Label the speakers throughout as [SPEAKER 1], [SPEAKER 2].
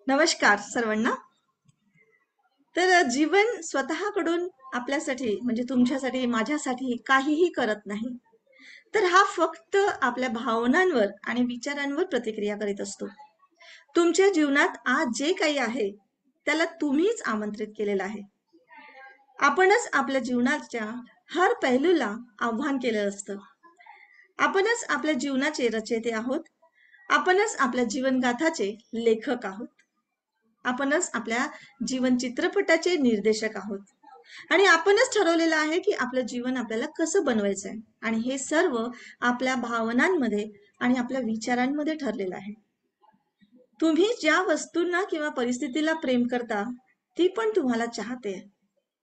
[SPEAKER 1] नमस्कार सर्वांना. जीवन स्वतःकडून आपल्यासाठी म्हणजे तुमच्यासाठी माझ्यासाठी काहीही करत नाही. तर हा फक्त आपल्या भावनांवर आणि विचारांवर प्रतिक्रिया करीत असतो. तुमच्या जीवनात आज जे काही आहे त्याला तुम्हीच आमंत्रित केलेलं आहे. आपणच आपल्या जीवनाच्या हर पैलूला आव्हान केलं असतं. आपणच आपल्या जीवनाचे रचयिते आहोत. आपणच आपल्या जीवनगाथाचे लेखक आहोत. आपणच आपल्या जीवन चित्रपटाचे निर्देशक आहोत आणि आपणच ठरवलेलं आहे की आपलं जीवन आपल्याला कसं बनवायचं आहे आणि हे सर्व आपल्या भावनांमध्ये आणि आपल्या विचारांमध्ये ठरलेलं आहे. तुम्ही ज्या वस्तूंना किंवा परिस्थितीला प्रेम करता ती पण तुम्हाला चाहते.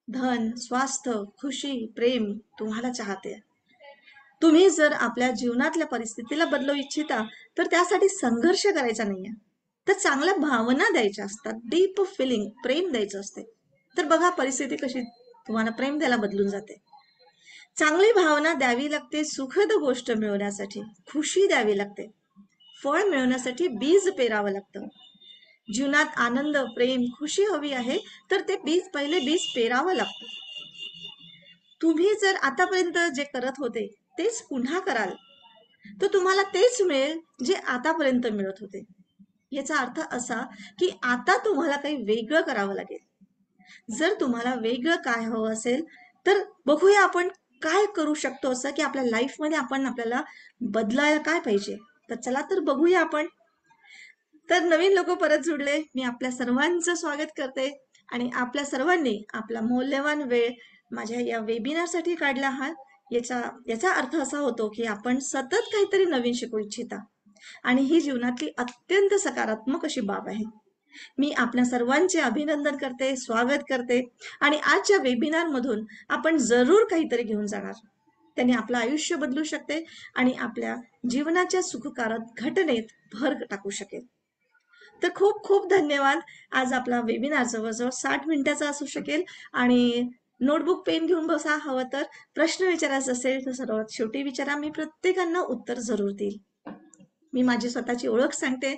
[SPEAKER 1] धन, स्वास्थ्य, खुशी, प्रेम तुम्हाला चाहते. तुम्ही जर आपल्या जीवनातल्या परिस्थितीला बदलू इच्छिता तर त्यासाठी संघर्ष करायचा नाहीये, तर चांगल्या भावना द्यायच्या असतात. डीप फिलिंग, प्रेम द्यायचं असते. तर बघा परिस्थिती कशी तुम्हाला प्रेम द्यायला बदलून जाते. चांगली भावना द्यावी लागते सुखद गोष्ट मिळवण्यासाठी, खुशी द्यावी लागते. फळ मिळवण्यासाठी बीज पेरावं लागतं. जीवनात आनंद, प्रेम, खुशी हवी आहे तर ते पहिले बीज पेरावं लागतं. तुम्ही जर आतापर्यंत जे करत होते तेच पुन्हा कराल तर तुम्हाला तेच मिळेल जे आतापर्यंत मिळत होते. याचा अर्थ असा की आता तुम्हाला काही वेगळं करावं लागेल. जर तुम्हाला वेगळं काय हवं असेल तर बघूया आपण काय करू शकतो असं की आपल्या लाईफमध्ये आपल्याला बदलायला काय पाहिजे. तर चला तर बघूया आपण. तर नवीन लोक परत जुडले, मी आपल्या सर्वांचं स्वागत करते आणि आपल्या सर्वांनी आपला मौल्यवान वेळ माझ्या या वेबिनारसाठी काढला आहात. याचा याचा अर्थ असा होतो की आपण सतत काहीतरी नवीन शिकू इच्छिता आणि ही जीवनातली अत्यंत सकारात्मक अशी बाब आहे. मी आपल्या सर्वांचे अभिनंदन करते, स्वागत करते आणि आजच्या वेबिनार मधून आपण जरूर काहीतरी घेऊन जाणार. त्याने आपलं आयुष्य बदलू शकते आणि आपल्या जीवनाच्या सुखकारक घटनेत भर टाकू शकेल. तर खूप खूप धन्यवाद. आज आपला वेबिनार जवळजवळ 60 मिनिटाचा असू शकेल आणि नोटबुक पेन घेऊन बसा. हवं तर प्रश्न विचारायचा असेल तर सर्वात शेवटी विचारा, मी प्रत्येकांना उत्तर जरूर देईल. मी माझी स्वतःची ओळख सांगते.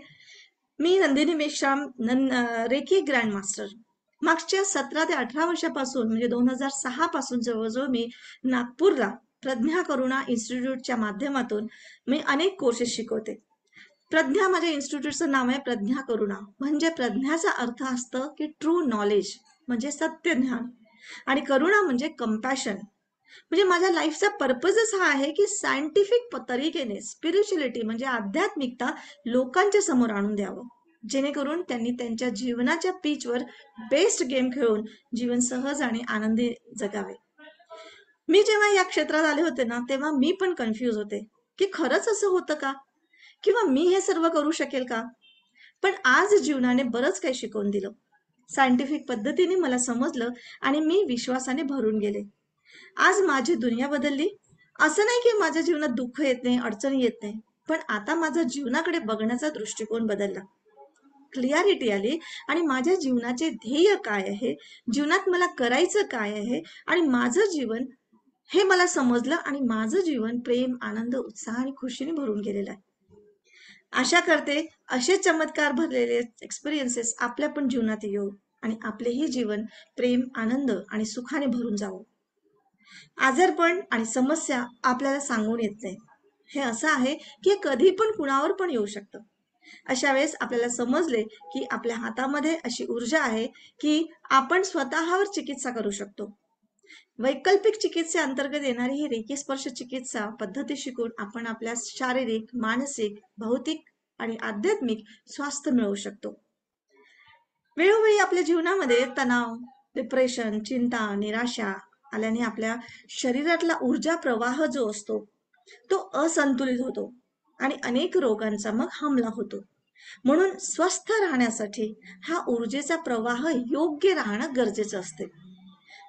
[SPEAKER 1] मी Nandini Meshram, reiki grand master. मागच्या 17 ते 18 वर्षापासून म्हणजे 2006 पासून जवळजवळ मी नागपूरला प्रज्ञा करुणा इन्स्टिट्यूटच्या माध्यमातून मी अनेक कोर्सेस शिकवते. प्रज्ञा माझ्या इन्स्टिट्यूटचं नाव आहे प्रज्ञा करुणा. म्हणजे प्रज्ञाचा अर्थ असतं की ट्रू नॉलेज म्हणजे सत्य ज्ञान आणि करुणा म्हणजे कंपॅशन. म्हणजे माझ्या लाईफचा पर्पजच हा आहे की सायंटिफिक तरीकेने स्पिरिच्युअलिटी म्हणजे आध्यात्मिकता लोकांच्या समोर आणून द्यावं, जेणेकरून त्यांनी त्यांच्या जीवनाच्या पीचवर बेस्ट गेम खेळून जीवन सहज आणि आनंदी जगावे. मी जेव्हा या क्षेत्रात आले होते ना तेव्हा मी पण कन्फ्यूज होते की खरंच असं होतं का किंवा मी हे सर्व करू शकेल का. पण आज जीवनाने बरंच काही शिकवून दिलं. सायंटिफिक पद्धतीने मला समजलं आणि मी विश्वासाने भरून गेले. आज माझी दुनिया बदलली. असं नाही की माझ्या जीवनात दुःख येत नाही, अडचणी येत नाही, पण आता माझा जीवनाकडे बघण्याचा दृष्टिकोन बदलला. क्लिअरिटी आली आणि माझ्या जीवनाचे ध्येय काय आहे, जीवनात मला करायचं काय आहे आणि माझं जीवन हे मला समजलं आणि माझं जीवन प्रेम, आनंद, उत्साह आणि खुशीने भरून गेलेलं आहे. आशा करते असे चमत्कार भरलेले एक्सपिरियन्सेस आपल्या पण जीवनात येऊ आणि आपलेही जीवन प्रेम, आनंद आणि सुखाने भरून जावं. आजारपण आणि समस्या आपल्याला सांगून येत नाही. हे असं आहे की हे कधी पण कुणावर पण येऊ शकतं. अशा वेळेस आपल्याला समजले की आपल्या हातामध्ये अशी ऊर्जा आहे की आपण स्वतःवर चिकित्सा करू शकतो. वैकल्पिक चिकित्से अंतर्गत येणारी ही रेकी स्पर्श चिकित्सा पद्धती शिकून आपण आपल्या शारीरिक, मानसिक, भौतिक आणि आध्यात्मिक स्वास्थ्य मिळवू शकतो. वेळोवेळी आपल्या जीवनामध्ये तणाव, डिप्रेशन, चिंता, निराशा आल्याने आपल्या शरीरातला ऊर्जा प्रवाह जो असतो तो असंतुलित होतो आणि अनेक रोगांचा मग हमला होतो. म्हणून स्वस्थ राहण्यासाठी हा ऊर्जेचा प्रवाह योग्य राहणं गरजेचं असते.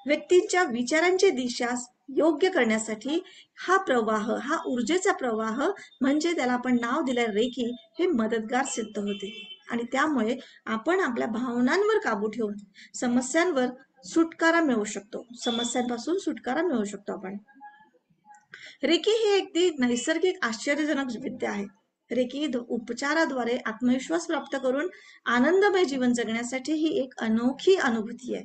[SPEAKER 1] व्यक्तीच्या विचारांची दिशा योग्य करण्यासाठी हा प्रवाह, हा ऊर्जेचा प्रवाह म्हणजे त्याला आपण नाव दिलंय रेकी, हे मदतगार सिद्ध होते आणि त्यामुळे आपण आपल्या भावनांवर काबू ठेवून समस्यांवर सुटकारा मिळवू शकतो, समस्यांपासून सुटकारा मिळवू शकतो आपण. रेकी ही अगदी नैसर्गिक आश्चर्यजनक विद्या आहे. रेकी उपचाराद्वारे आत्मविश्वास प्राप्त करून आनंदमय जीवन जगण्यासाठी ही एक अनोखी अनुभूती आहे.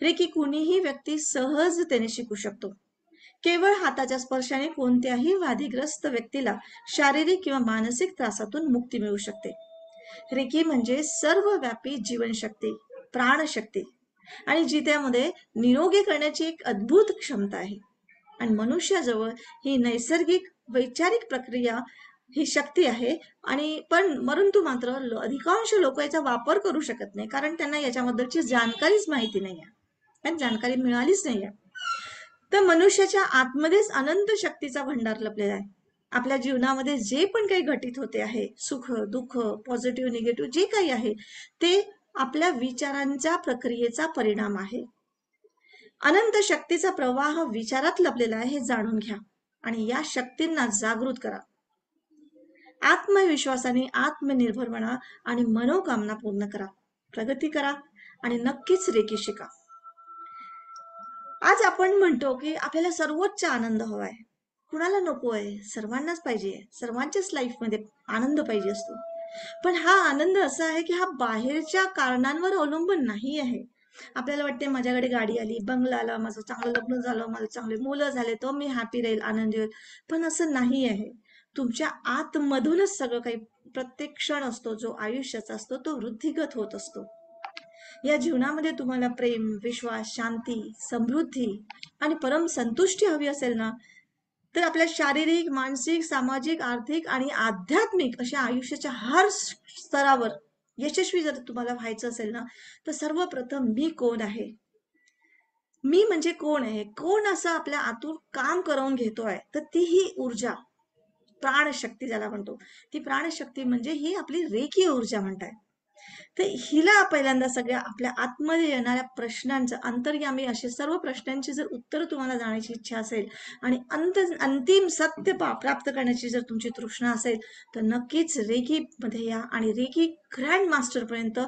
[SPEAKER 1] रेकी कुणीही व्यक्ती सहजतेने शिकू शकतो. केवळ हाताच्या स्पर्शाने कोणत्याही व्याधीग्रस्त व्यक्तीला शारीरिक किंवा मानसिक त्रासातून मुक्ती मिळू शकते. रेकी म्हणजे सर्वव्यापी जीवनशक्ती, प्राणशक्ती आणि जित्यामध्ये निरोगी करण्याची एक अद्भुत क्षमता आहे. आणि मनुष्याजवळ ही नैसर्गिक वैचारिक प्रक्रिया ही शक्ती आहे. आणि परंतु मात्र अधिकांश लोक याचा वापर करू शकत नाही, कारण त्यांना याच्याबद्दलची जाणकारीच माहिती नाही आहे आणि जाणकारी मिळालीच नाही आहे. तर मनुष्याच्या आतमध्येच अनंत शक्तीचा भंडार लपलेला आहे. आपल्या जीवनामध्ये जे पण काही घटित होते आहे, सुख दुःख पॉझिटिव्ह निगेटिव्ह जे काही आहे, ते आपल्या विचारांच्या प्रक्रियेचा परिणाम आहे. अनंत शक्तीचा प्रवाह विचारात लपलेला आहे हे जाणून घ्या आणि या शक्तींना जागृत करा. आत्मविश्वासाने आत्मनिर्भर बना आणि मनोकामना पूर्ण करा, प्रगती करा आणि नक्कीच रेकी शिका. आज आपण म्हणतो की आपल्याला सर्वोच्च आनंद हवाय. कुणाला नको आहे? सर्वांनाच पाहिजे. सर्वांच्याच लाईफमध्ये आनंद पाहिजे असतो. पण हा आनंद असा आहे की हा बाहेरच्या कारणांवर अवलंबून नाही आहे. आपल्याला वाटते माझ्याकडे गाडी आली, बंगला आला, माझं चांगलं लग्न झालं, मला चांगले मुलं झाले, तर मी हॅपी राहील, आनंदी होईल. पण असं नाही आहे. तुमच्या आतमधूनच सगळं काही, प्रत्येक क्षण असतो जो आयुष्याचा असतो तो वृद्धिगत होत असतो. या जीवनामध्ये तुम्हाला प्रेम, विश्वास, शांती, समृद्धी आणि परम संतुष्टी हवी असेल ना, तर आपल्या शारीरिक, मानसिक, सामाजिक, आर्थिक आणि आध्यात्मिक अशा आयुष्याच्या हर स्तरावर यशस्वी जर तुम्हाला व्हायचं असेल ना, तर सर्वप्रथम मी कोण आहे, मी म्हणजे कोण आहे, कोण असं आपल्या आतून काम करून घेतोय, तर ती ही ऊर्जा, प्राणशक्ती ज्याला म्हणतो, ती प्राणशक्ती म्हणजे ही आपली रेखीय ऊर्जा म्हणताय. तर हिला पहिल्यांदा सगळ्या आपल्या आतमध्ये येणाऱ्या प्रश्नांचं, अंतर्यामी असे सर्व प्रश्नांची जर उत्तर तुम्हाला जाण्याची इच्छा असेल आणि अंतिम सत्य प्राप्त करण्याची जर तुमची तृष्णा असेल, तर नक्कीच रेकी मध्ये या आणि रेकी ग्रँड मास्टर पर्यंत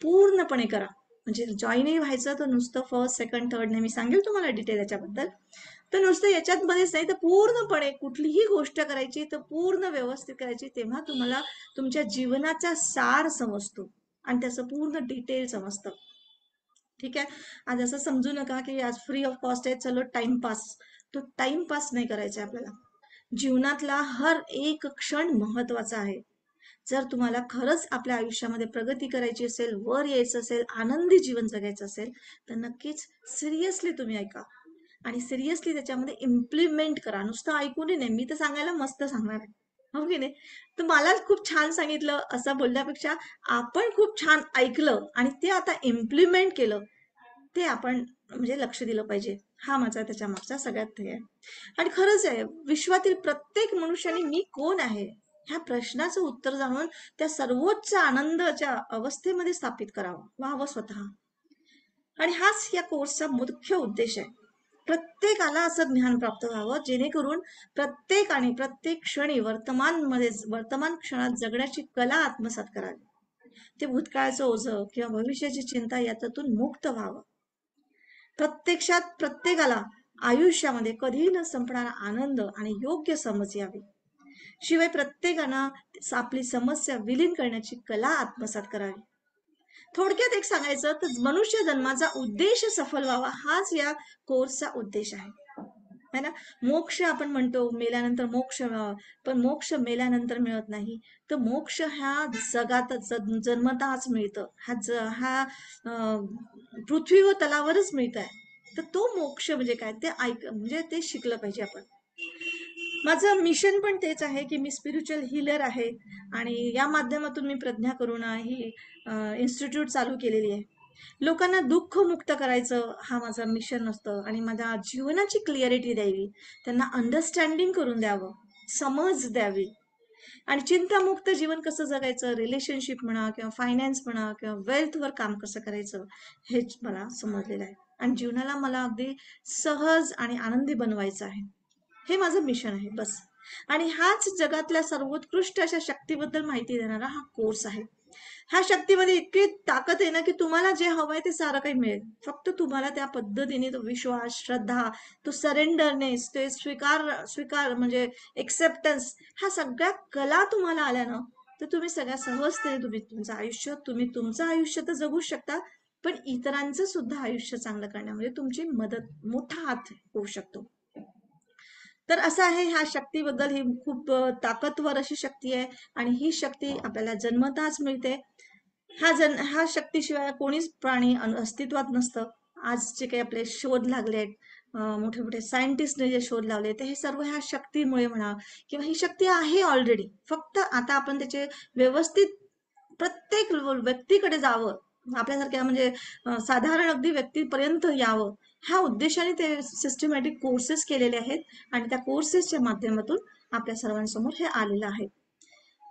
[SPEAKER 1] पूर्णपणे करा. म्हणजे जॉईनही व्हायचं तर नुसतं फर्स्ट सेकंड थर्ड मी सांगेल तुम्हाला डिटेल याच्याबद्दल. तर नुसतं याच्यात मध्येच नाही, तर पूर्णपणे कुठलीही गोष्ट करायची तर पूर्ण व्यवस्थित करायची, तेव्हा तुम्हाला तुमच्या जीवनाचा सार समजतो आणि त्याचं पूर्ण डिटेल समजतं. ठीक आहे. आज असं समजू नका की आज फ्री ऑफ कॉस्ट आहे, चलो टाइमपास. तो टाइमपास नाही करायचा आपल्याला. जीवनातला हर एक क्षण महत्वाचा आहे. जर तुम्हाला खरंच आपल्या आयुष्यामध्ये प्रगती करायची असेल, वर यायचं असेल, आनंदी जीवन जगायचं असेल, तर नक्कीच सिरियसली तुम्ही ऐका आणि सिरियसली त्याच्यामध्ये इम्प्लिमेंट करा. नुसतं ऐकून नाही, मी तर सांगायला मस्त सांगणार आहे, हो की नाही? तर मला खूप छान सांगितलं असं बोलण्यापेक्षा आपण खूप छान ऐकलं आणि ते आता इम्प्लिमेंट केलं, ते आपण म्हणजे लक्ष दिलं पाहिजे. हा माझा त्याच्या मागचा सगळ्यात हे आहे. आणि खरंच आहे, विश्वातील प्रत्येक मनुष्याने मी कोण आहे ह्या प्रश्नाचं उत्तर जाणून त्या सर्वोच्च आनंदाच्या अवस्थेमध्ये स्थापित करावं, व्हावं स्वतः. आणि हाच या कोर्सचा मुख्य उद्देश आहे. प्रत्येकाला असं ज्ञान प्राप्त व्हावं जेणेकरून प्रत्येकाने प्रत्येक क्षणी वर्तमान क्षणात जगण्याची कला आत्मसात करावी. ते भूतकाळाचं ओझं किंवा भविष्याची चिंता यातून मुक्त व्हावं. प्रत्यक्षात प्रत्येकाला आयुष्यामध्ये कधीही न संपणारा आनंद आणि योग्य समज यावी. शिवाय प्रत्येकानं आपली समस्या विलीन करण्याची कला आत्मसात करावी. थोडक्यात एक सांगायचं तर मनुष्य जन्माचा उद्देश सफल व्हावा हाच या कोर्सचा उद्देश आहे. है ना? मोक्ष आपण म्हणतो मेल्यानंतर मोक्ष मिळावा, पण मोक्ष मेल्यानंतर मिळत नाही. तर मोक्ष ह्या जगात जन्मताच मिळतं. हा पृथ्वी व तलावरच मिळत आहे. तर तो मोक्ष म्हणजे काय ते म्हणजे ते शिकलं पाहिजे आपण. माझं मिशन पण तेच आहे की मी स्पिरिच्युअल हीलर आहे आणि या माध्यमातून मी प्रज्ञा करुणा ही इन्स्टिट्यूट चालू केलेली आहे. लोकांना दुःख मुक्त करायचं हा माझा मिशन असतं आणि माझ्या जीवनाची क्लिअरिटी द्यावी, त्यांना अंडरस्टँडिंग करून द्यावं, समज द्यावी आणि चिंतामुक्त जीवन कसं जगायचं, रिलेशनशिप म्हणा किंवा फायनान्स म्हणा किंवा वेल्थवर काम कसं करायचं, हेच मला समजलेलं आहे. आणि जीवनाला मला अगदी सहज आणि आनंदी बनवायचं आहे. हे माझं मिशन आहे बस. आणि हाच जगातल्या सर्वोत्कृष्ट अशा शक्तीबद्दल माहिती देणारा हा कोर्स आहे. ह्या शक्तीमध्ये इतकी ताकद आहे ना की तुम्हाला जे हवंय ते सारं काही मिळेल. फक्त तुम्हाला त्या पद्धतीने तो विश्वास, श्रद्धा, तो सरेंडरनेस, ते स्वीकार स्वीकार म्हणजे एक्सेप्टन्स, ह्या सगळ्या कला तुम्हाला आल्या ना, तर तुम्ही सगळ्या सहजतेने तुम्ही तुमचं आयुष्य तर जगू शकता, पण इतरांचं सुद्धा आयुष्य चांगलं करण्यामध्ये तुमची मदत मोठा हात होऊ शकतो. तर असं आहे, ह्या शक्तीबद्दल ही खूप ताकदवर अशी शक्ती आहे आणि ही शक्ती आपल्याला जन्मताच मिळते. ह्या शक्तीशिवाय कोणीच प्राणी अस्तित्वात नसतं. आज जे काही आपले शोध लागलेत, मोठे मोठे सायंटिस्टने जे शोध लावले ते हे सर्व ह्या शक्तीमुळे म्हणा, किंवा ही शक्ती आहे ऑलरेडी, फक्त आता आपण त्याचे व्यवस्थित प्रत्येक व्यक्तीकडे जावं, आपल्यासारख्या म्हणजे साधारण अगदी व्यक्तीपर्यंत यावं, ह्या उद्देशाने ते सिस्टमॅटिक कोर्सेस केलेले आहेत आणि त्या कोर्सेसच्या माध्यमातून आपल्या सर्वांसमोर हे आलेलं आहे.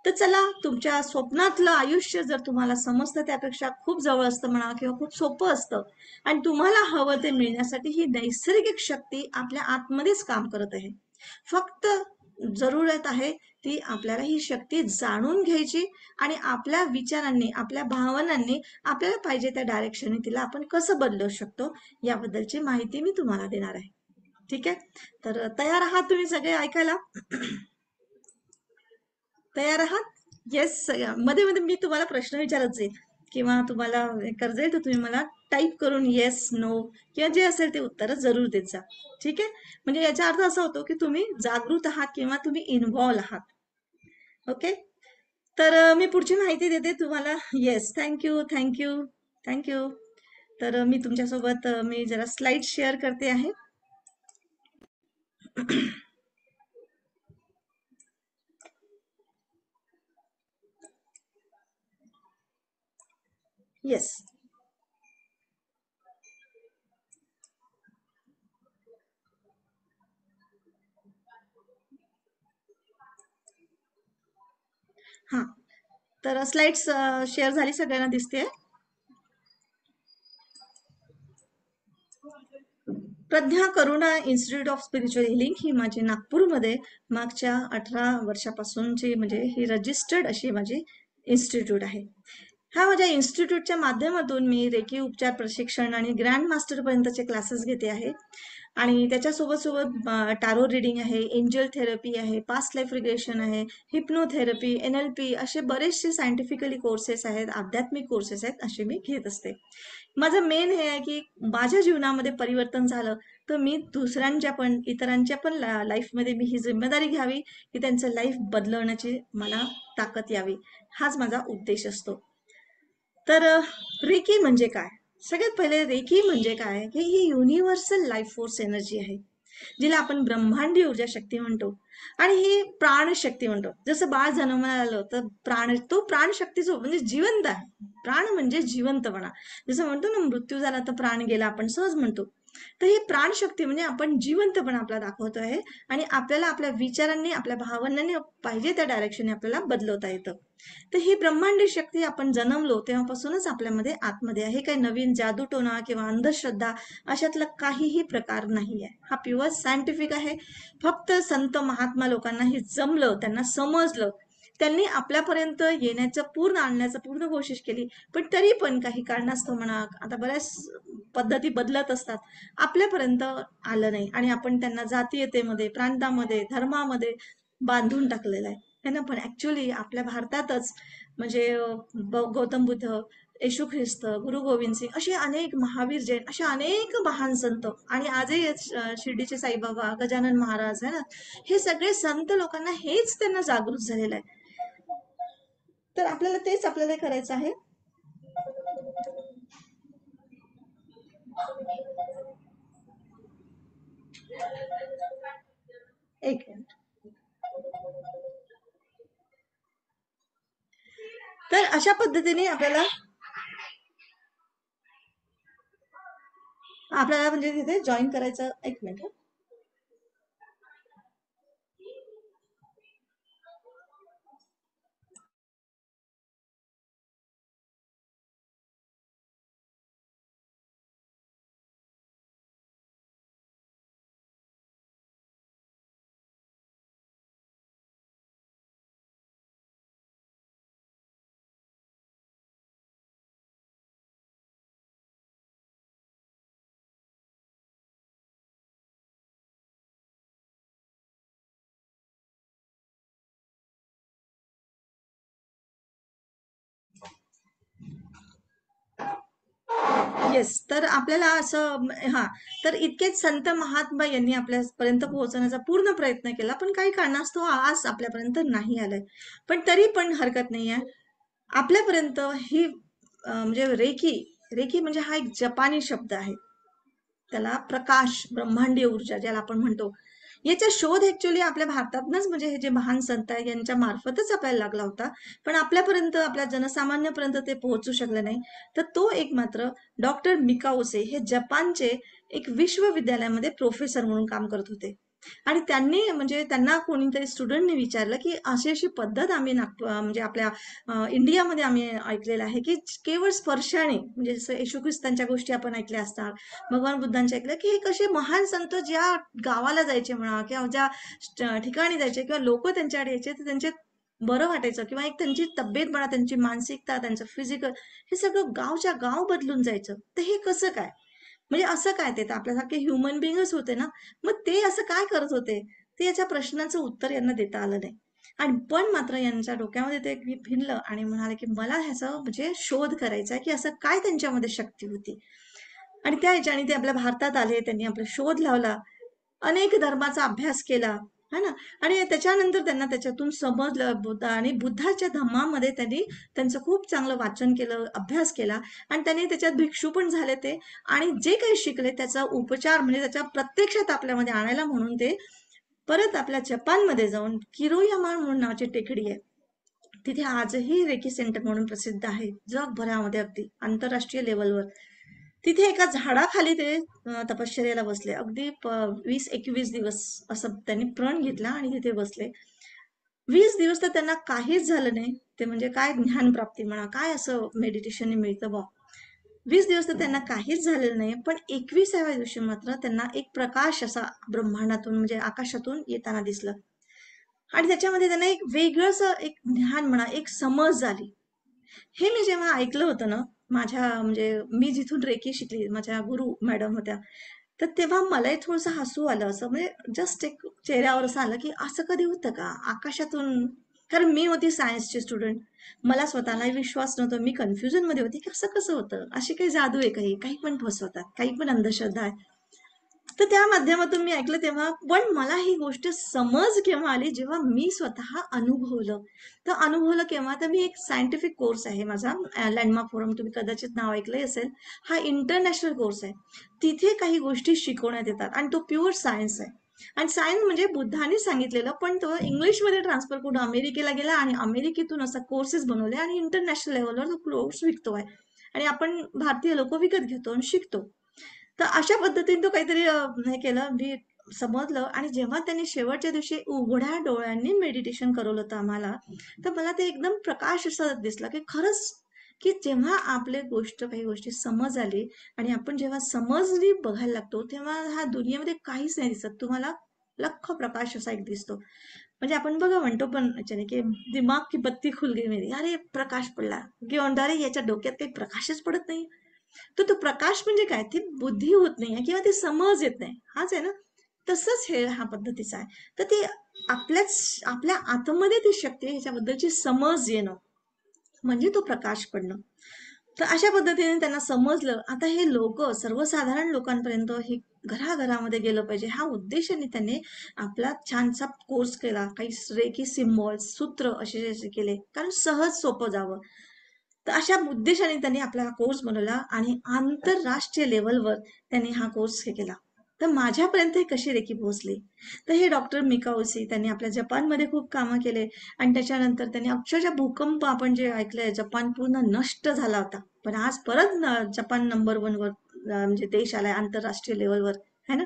[SPEAKER 1] तर चला, तुमच्या स्वप्नातलं आयुष्य जर तुम्हाला समजतं त्यापेक्षा खूप जवळ असतं म्हणा, किंवा खूप सोपं असतं, आणि तुम्हाला हवं ते मिळण्यासाठी ही नैसर्गिक शक्ती आपल्या आतमध्येच काम करत आहे. फक्त जरूरत आहे ती आपल्याला ही शक्ती जाणून घ्यायची, आणि आपल्या विचारांनी, आपल्या भावनांनी आपल्याला पाहिजे त्या डायरेक्शनने तिला आपण कसं बदलू शकतो, याबद्दलची माहिती मी तुम्हाला देणार आहे. ठीक आहे, तर तयार आहात तुम्ही सगळे ऐकायला? तयार आहात? येस. मध्ये मध्ये मी तुम्हाला प्रश्न विचारत जाईल, किंवा तुम्हाला कर जाईल, तर तुम्ही मला टाईप करून येस, नो किंवा जे असेल ते उत्तर जरूर देत जा. ठीक आहे, म्हणजे याचा अर्थ असा होतो की तुम्ही जागृत आहात किंवा तुम्ही इन्व्हॉल्व आहात. ओके, तर मी पुढची माहिती देते तुम्हाला. Yes, thank you thank you thank you. तर मी तुमच्यासोबत मी जरा स्लाइड शेअर करते आहे. येस. हा, तर स्लाइड्स शेअर झाली, सगळ्यांना दिसते? प्रज्ञा करुणा इन्स्टिट्यूट ऑफ स्पिरिच्युअल हिलिंग ही माझी नागपूरमध्ये मागच्या 18 वर्षापासूनची म्हणजे ही रजिस्टर्ड अशी माझी इन्स्टिट्यूट आहे. ह्या माझ्या इन्स्टिट्यूटच्या माध्यमातून मी रेकी उपचार प्रशिक्षण आणि ग्रँड मास्टर पर्यंतचे क्लासेस घेते आहे, आणि त्याच्यासोबत सोबत टारो रिडिंग आहे, एंजल थेरपी आहे, पास्ट लाईफ रिग्रेशन आहे, हिप्नोथेरपी, NLP, असे बरेचसे सायंटिफिकली कोर्सेस आहेत, आध्यात्मिक कोर्सेस आहेत, असे मी घेत असते. माझं मेन हे आहे की माझ्या जीवनामध्ये परिवर्तन झालं, तर मी दुसऱ्यांच्या पण, इतरांच्या पण लाईफमध्ये मी ही जिम्मेदारी घ्यावी, की त्यांचं लाईफ बदलवण्याची मला ताकद यावी. हाच माझा उद्देश असतो. तर रेकी म्हणजे काय? सगळ्यात पहिले रेकी म्हणजे काय, की ही युनिव्हर्सल लाईफ फोर्स एनर्जी आहे, जिला आपण ब्रह्मांडी ऊर्जा शक्ती म्हणतो, आणि ही प्राणशक्ती म्हणतो. जसं बाळ जन्माला आलं तर तो प्राणशक्तीच म्हणजे जिवंत आहे. प्राण म्हणजे जिवंतपणा. जसं म्हणतो ना, मृत्यू झाला तर प्राण गेला, आपण सहज म्हणतो. तर ही प्राणशक्ती म्हणजे आपण जिवंतपणा आपला दाखवतो आहे, आणि आपल्याला आपल्या विचारांनी, आपल्या भावनांनी पाहिजे त्या डायरेक्शनने आपल्याला बदलवता येतं. तर ही ब्रह्मांडी शक्ती आपण जन्मलो तेव्हापासूनच आपल्यामध्ये आतमध्ये आहे. काही नवीन जादूटोना किंवा अंधश्रद्धा अशातला काहीही प्रकार नाही आहे. हा प्युअर सायंटिफिक आहे. फक्त संत महात्मा लोकांना हे जमलं, त्यांना समजलं, त्यांनी आपल्यापर्यंत येण्याचं पूर्ण, आणण्याचं पूर्ण कोशिश केली, पण तरी पण काही कारणास्तव म्हणा, आता बऱ्याच पद्धती बदलत असतात, आपल्यापर्यंत आलं नाही, आणि आपण त्यांना जातीयतेमध्ये, प्रांतामध्ये, धर्मामध्ये बांधून टाकलेलं आहे. है ना? पण ऍक्च्युली आपल्या भारतातच म्हणजे गौतम बुद्ध, येशू ख्रिस्त, गुरु गोविंद सिंग, असे अनेक, महावीर जैन, असे अनेक महान संत, आणि आजही शिर्डीचे साईबाबा, गजानन महाराज, है ना, हे सगळे संत लोकांना हेच त्यांना जागृत झालेलं आहे. तर आपल्याला तेच आपल्याला करायचं आहे. एक मिनिट. तर अशा पद्धतीने आपल्याला म्हणजे तिथे जॉईन करायचं. एक मिनिट. येस. तर आपल्याला असं हा तर इतकेच संत महात्मा यांनी आपल्यापर्यंत पोहोचण्याचा पूर्ण प्रयत्न केला, पण काही कारणास्तव आज आपल्यापर्यंत नाही आलंय. पण तरी पण हरकत नाहीये. आपल्यापर्यंत ही म्हणजे रेकी रेकी म्हणजे हा एक जपानी शब्द आहे. त्याला प्रकाश, ब्रह्मांडीय ऊर्जा ज्याला आपण म्हणतो, याचा शोध ऍक्च्युली आपल्या भारतातनच म्हणजे हे जे महान संत आहे यांच्या मार्फतच आपल्याला लागला होता. पण आपल्यापर्यंत, आपल्या जनसामान्यापर्यंत ते पोहोचू शकले नाही. तर तो एक मात्र डॉक्टर मिकाओसे हे जपानचे एक विश्वविद्यालयामध्ये प्रोफेसर म्हणून काम करत होते. आणि त्यांनी म्हणजे त्यांना कोणीतरी स्टुडंटने विचारलं की अशी अशी पद्धत आम्ही म्हणजे आपल्या इंडियामध्ये आम्ही ऐकलेलं आहे की केवळ स्पर्शाने म्हणजे जसं येशू ख्रिस्तांच्या गोष्टी आपण ऐकल्या असतात, भगवान बुद्धांच्या ऐकल्या की हे कसे महान संत ज्या गावाला जायचे म्हणा किंवा ज्या ठिकाणी जायचे किंवा लोक त्यांच्याकडे यायचे तर त्यांचे बरं वाटायचं किंवा एक त्यांची तब्येत म्हणा, त्यांची मानसिकता, त्यांचं फिजिकल हे सगळं गावच्या गाव बदलून जायचं. तर हे कसं काय? म्हणजे असं काय ते तर आपल्यासारखे ह्युमन बिंगच होते ना, मग ते असं काय करत होते? ते याच्या प्रश्नाचं उत्तर यांना देता आलं नाही. आणि पण मात्र यांच्या डोक्यामध्ये ते फिरलं आणि म्हणाले की मला ह्याचा म्हणजे शोध करायचा आहे की असं काय त्यांच्यामध्ये शक्ती होती. आणि त्या ह्याच्याने ते आपल्या भारतात आले, त्यांनी आपला शोध लावला, अनेक धर्माचा अभ्यास केला, है ना. आणि त्याच्यानंतर त्यांना त्याच्यातून समजलं बुद्ध आणि बुद्धाच्या धम्मामध्ये त्यांनी त्यांचं खूप चांगलं वाचन केलं, अभ्यास केला आणि त्यांनी त्याच्यात भिक्षू पण झाले ते. आणि जे काही शिकले त्याचा उपचार म्हणजे त्याच्या प्रत्यक्षात आपल्यामध्ये आणायला म्हणून ते परत आपल्या जपानमध्ये जाऊन किरोयामा म्हणून नावाची टेकडी आहे. तिथे आजही रेकी सेंटर म्हणून प्रसिद्ध आहे जगभरामध्ये, अगदी आंतरराष्ट्रीय लेवलवर. तिथे एका झाडाखाली ते तपश्चर्याला बसले. अगदी 20-21 दिवस असं त्यांनी प्रण घेतला आणि तिथे बसले. 20 दिवस तर त्यांना काहीच झालं नाही. ते म्हणजे काय ज्ञान प्राप्ती म्हणा, काय असं मेडिटेशन मिळतं बा. 20 दिवस तर त्यांना काहीच झालेलं नाही. पण 21व्या दिवशी मात्र त्यांना एक प्रकाश असा ब्रह्मांडातून म्हणजे आकाशातून येताना दिसलं. आणि त्याच्यामध्ये त्यांना एक वेगळंच एक ज्ञान म्हणा, एक समज झाली. हे मी जेव्हा ऐकलं होतं ना, माझ्या म्हणजे मी जिथून रेकी शिकली, माझ्या गुरु मॅडम होत्या, तर तेव्हा मलाही थोडंसं हसू आलं. असं म्हणजे जस्ट एक चेहऱ्यावर असं आलं की असं कधी होतं का आकाशातून. कारण मी होती सायन्सची स्टुडंट, मला स्वतःलाही विश्वास नव्हता, मी कन्फ्युजन मध्ये होती की असं कसं होतं, अशी काही जादू आहे, काही काही पण फसवतात, काही पण अंधश्रद्धा आहे. तर त्या माध्यमातून मी ऐकलं तेव्हा पण मला ही गोष्ट समज केव्हा आली जेव्हा मी स्वतः अनुभवलं. तर अनुभवलं केव्हा, तर मी एक सायंटिफिक कोर्स आहे माझा, लँडमार्क फोरम, तुम्ही कदाचित नाव ऐकलंय असेल. हा इंटरनॅशनल कोर्स आहे. तिथे काही गोष्टी शिकवण्यात येतात आणि तो प्युअर सायन्स आहे. आणि सायन्स म्हणजे बुद्धाने सांगितलेलं, पण तो इंग्लिशमध्ये ट्रान्सफर करून अमेरिकेला गेला आणि अमेरिकेतून असा कोर्सेस बनवले आणि इंटरनॅशनल लेवलवर तो कोर्स विकतोय. आणि आपण भारतीय लोक विकत घेतो आणि शिकतो. तर अशा पद्धतीने तो काहीतरी हे केलं, मी समजलं. आणि जेव्हा त्यांनी शेवटच्या दिवशी उघड्या डोळ्यांनी मेडिटेशन करवलं होतं आम्हाला, तर मला ते एकदम प्रकाश असं दिसला की खरंच की जेव्हा आपले काही गोष्टी समज आली आणि आपण जेव्हा समजली बघायला लागतो तेव्हा ह्या दुनियेमध्ये काहीच नाही दिसत, तुम्हाला लख्ख प्रकाश असा एक दिसतो. म्हणजे आपण बघा म्हणतो पण याच्याने की दिमाग की बत्ती खुल गई मेरी, अरे प्रकाश पडला, किंवा अरे याच्या डोक्यात काही प्रकाशच पडत नाही. तर तो प्रकाश म्हणजे काय, ती बुद्धी होत नाहीये किंवा ती समज येत नाही, हाच आहे ना. तसंच हे हा पद्धतीचा आहे. तर ती आपल्या आतमध्ये ती शक्ती आहे, ह्याच्याबद्दलची समज येणं म्हणजे तो प्रकाश पडणं. तर अशा पद्धतीने त्यांना समजलं. आता हे लोक सर्वसाधारण लोकांपर्यंत हे घराघरामध्ये गेलं पाहिजे ह्या उद्देशाने त्यांनी आपला छानसा कोर्स केला. काही रेकी सिम्बॉल सूत्र असे असे केले, कारण सहज सोपं जावं. तर अशा उद्देशाने त्यांनी आपला हा कोर्स बनवला आणि आंतरराष्ट्रीय लेवलवर त्यांनी हा कोर्स हे केला. तर माझ्यापर्यंत हे कशी रेकी पोहोचली, तर हे डॉक्टर मिकाओसी त्यांनी आपल्या जपानमध्ये खूप कामं केले. आणि त्याच्यानंतर त्यांनी अक्षरशः भूकंप आपण जे ऐकलंय, जपान पूर्ण नष्ट झाला होता, पण आज परत जपान नंबर 1 वर म्हणजे देश आलाय आंतरराष्ट्रीय लेवलवर, है ना.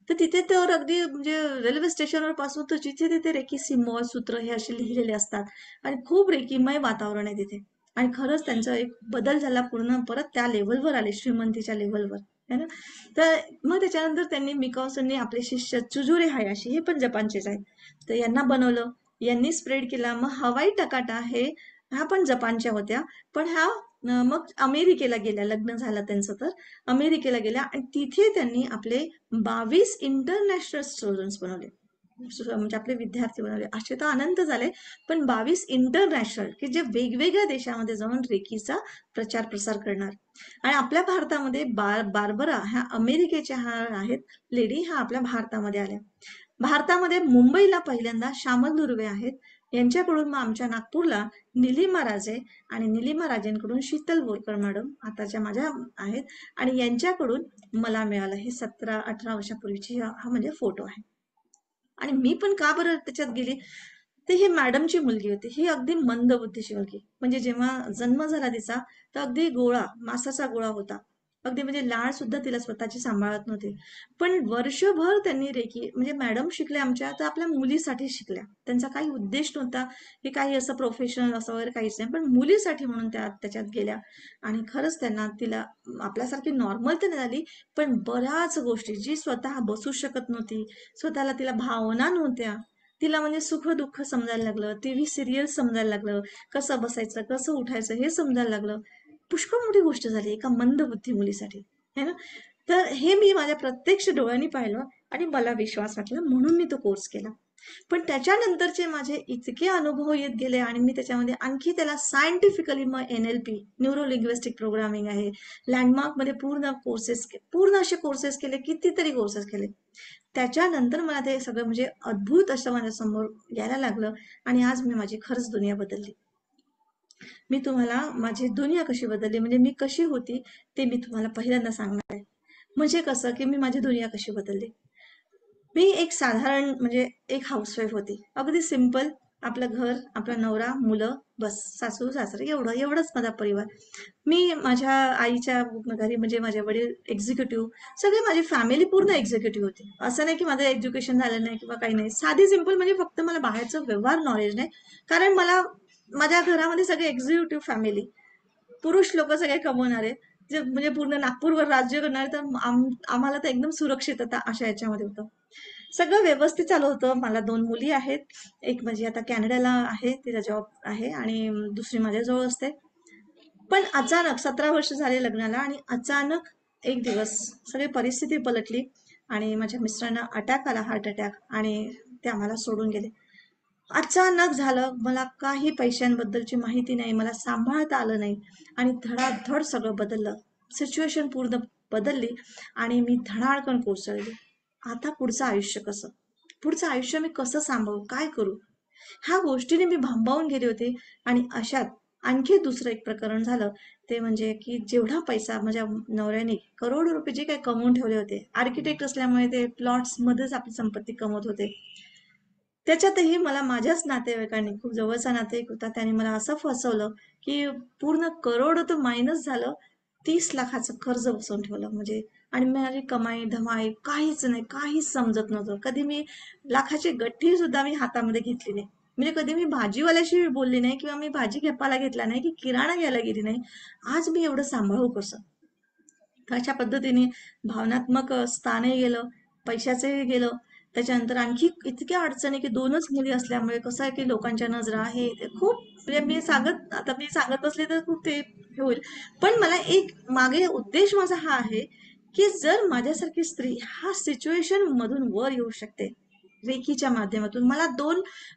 [SPEAKER 1] तर तिथे तर अगदी म्हणजे रेल्वे स्टेशनवर पासून तर जिथे तिथे रेकी सिम्बॉल सूत्र हे असे लिहिलेले असतात आणि खूप रेकीमय वातावरण आहे तिथे. आणि खरंच त्यांचा एक बदल झाला, पूर्ण परत त्या लेवलवर आले, श्रीमंतीच्या लेवलवर, है ना. तर मग त्याच्यानंतर त्यांनी मिकाओसनी आपले शिष्य चुजुरे हायाशी, हे पण जपानचेच आहेत, तर यांना बनवलं, यांनी स्प्रेड केला. मग हवाई टकाटा ह्या पण जपानच्या होत्या, पण ह्या मग अमेरिकेला गेल्या, लग्न झालं त्यांचं तर अमेरिकेला गेल्या आणि तिथे त्यांनी आपले 22 इंटरनॅशनल स्टुडंट्स बनवले. म्हणजे आपले विद्यार्थी बनवले, असे तर अनंत झाले. पण 22 इंटरनॅशनल की जे वेगवेगळ्या देशामध्ये जाऊन रेकीचा प्रचार प्रसार करणार. आणि आपल्या भारतामध्ये बार्बरा ह्या अमेरिकेच्या ह्या आहेत लेडी, ह्या आपल्या भारतामध्ये आल्या. भारतामध्ये मुंबईला पहिल्यांदा श्यामल दुर्वे आहेत, यांच्याकडून मग आमच्या नागपूरला निलिमा राजे, आणि निलिमा राजेंकडून शीतल बोरकर मॅडम आताच्या माझ्या आहेत, आणि यांच्याकडून मला मिळालं. हे 17-18 वर्षापूर्वीची हा म्हणजे फोटो आहे. आणि मी पण का बरं त्याच्यात गेली, ते ही मॅडमची मुलगी होती. ही अगदी मंद बुद्धीची मुलगी, म्हणजे जेव्हा जन्म झाला तिचा तर अगदी गोळा, मासाचा गोळा होता. अगदी म्हणजे लाळ सुद्धा तिला स्वतःची सांभाळत नव्हते. पण वर्षभर त्यांनी रेकी म्हणजे मॅडम शिकल्या आमच्या, तर आपल्या मुलीसाठी शिकल्या. त्यांचा काही उद्देश नव्हता की काही असं प्रोफेशनल असं वगैरे काहीच नाही, पण मुलीसाठी म्हणून त्या त्याच्यात गेल्या. आणि खरंच त्यांना तिला आपल्यासारखी नॉर्मल तर नाही झाली, पण बऱ्याच गोष्टी जी स्वतः बसू शकत नव्हती, स्वतःला तिला भावना नव्हत्या, तिला म्हणजे सुख दुःख समजायला लागलं, टीव्ही सिरियल समजायला लागलं, कसं बसायचं कसं उठायचं हे समजायला लागलं. पुष्कळ मोठी गोष्ट झाली एका मंद बुद्धी मुलीसाठी, है ना. तर हे मी माझ्या प्रत्यक्ष डोळ्यांनी पाहिलं आणि मला विश्वास वाटला, म्हणून मी तो कोर्स केला. पण त्याच्यानंतरचे माझे इतके अनुभव येत गेले आणि मी त्याच्यामध्ये आणखी त्याला सायंटिफिकली मग NLP, न्यूरो लिंग्विस्टिक प्रोग्रामिंग आहे, लँडमार्क मध्ये पूर्ण असे कोर्सेस केले, कितीतरी कोर्सेस केले. त्याच्यानंतर मला ते सगळं म्हणजे अद्भुत असं माझ्या समोर यायला लागलं. आणि आज मी माझी खरंच दुनिया बदलली. मी तुम्हाला माझी दुनिया कशी बदलली म्हणजे मी कशी होती ते मी तुम्हाला पहिल्यांदा सांगणार आहे. म्हणजे कसं की मी माझी दुनिया कशी बदलली. मी एक साधारण म्हणजे एक हाऊसवाईफ होती, अगदी सिंपल. आपलं घर, आपला नवरा, मुलं, बस, सासू सासरे, एवढंच माझा परिवार. मी माझ्या आईच्या घरी म्हणजे माझे वडील एक्झिक्युटिव्ह, सगळी माझी फॅमिली पूर्ण एक्झिक्युटिव्ह होती. असं नाही की माझं एज्युकेशन झालं नाही किंवा काही नाही, साधी सिंपल, म्हणजे फक्त मला बाहेरचं व्यवहार नॉलेज नाही. कारण मला माझ्या घरामध्ये सगळे एक्झिक्युटिव्ह फॅमिली, पुरुष लोक सगळे कमवणारे, जे म्हणजे पूर्ण नागपूरवर राज्य करणारे, तर आम्हाला तर एकदम सुरक्षितता अशा याच्यामध्ये होतं. सगळं व्यवस्थित चालू होतं. मला 2 मुली आहेत. एक म्हणजे आता कॅनडाला आहे, तिचा जॉब आहे, आणि दुसरी माझ्याजवळ असते. पण अचानक 17 वर्ष झाले लग्नाला, आणि अचानक एक दिवस सगळी परिस्थिती पलटली आणि माझ्या मिस्टरांना अटॅक आला, हार्ट अटॅक, आणि ते आम्हाला सोडून गेले. अचानक झालं, मला काही पैशांबद्दलची माहिती नाही, मला सांभाळता आलं नाही, आणि धडाधड सगळं बदललं. सिच्युएशन पूर्ण बदलली आणि मी धडाडकन कोसळली. आता पुढचं आयुष्य कसं, पुढचं आयुष्य मी कसं सांभाळू, काय करू, ह्या गोष्टीने मी भांबावून गेले होते. आणि अशात आणखी दुसरं एक प्रकरण झालं. ते म्हणजे की जेवढा पैसा माझ्या नवऱ्याने करोड रुपये जे काही कमवून ठेवले होते, आर्किटेक्ट असल्यामुळे ते प्लॉट्स मध्येच आपली संपत्ती कमवत होते, त्याच्यातही मला माझ्याच नातेवाईकांनी, खूप जवळचा नातेवाईक होता, त्याने मला असं फसवलं की पूर्ण करोड तर मायनस झालं, 30 लाखाचं कर्ज बसवून ठेवलं म्हणजे. आणि माझी कमाई धमाई काहीच नाही, काहीच समजत नव्हतं. कधी मी लाखाची गठ्ठी सुद्धा मी हातामध्ये घेतली नाही, म्हणजे कधी मी भाजीवाल्याशी बोलली नाही, किंवा मी भाजी घेपाला घेतला नाही, की किराणा घ्यायला गेली नाही. आज मी एवढं सांभाळू कसं. अशा पद्धतीने भावनात्मक स्थानही गेलं, पैशाचंही गेलं. त्याच्यानंतर आणखी इतक्या अडचणी की 2च मुली असल्यामुळे कसं आहे की लोकांच्या नजरा आहे ते खूप, म्हणजे मी सांगत बसले तर खूप ते हे होईल. पण मला एक मागे उद्देश माझा हा आहे की जर माझ्यासारखी स्त्री हा सिच्युएशन मधून वर येऊ शकते रेकीच्या माध्यमातून, मला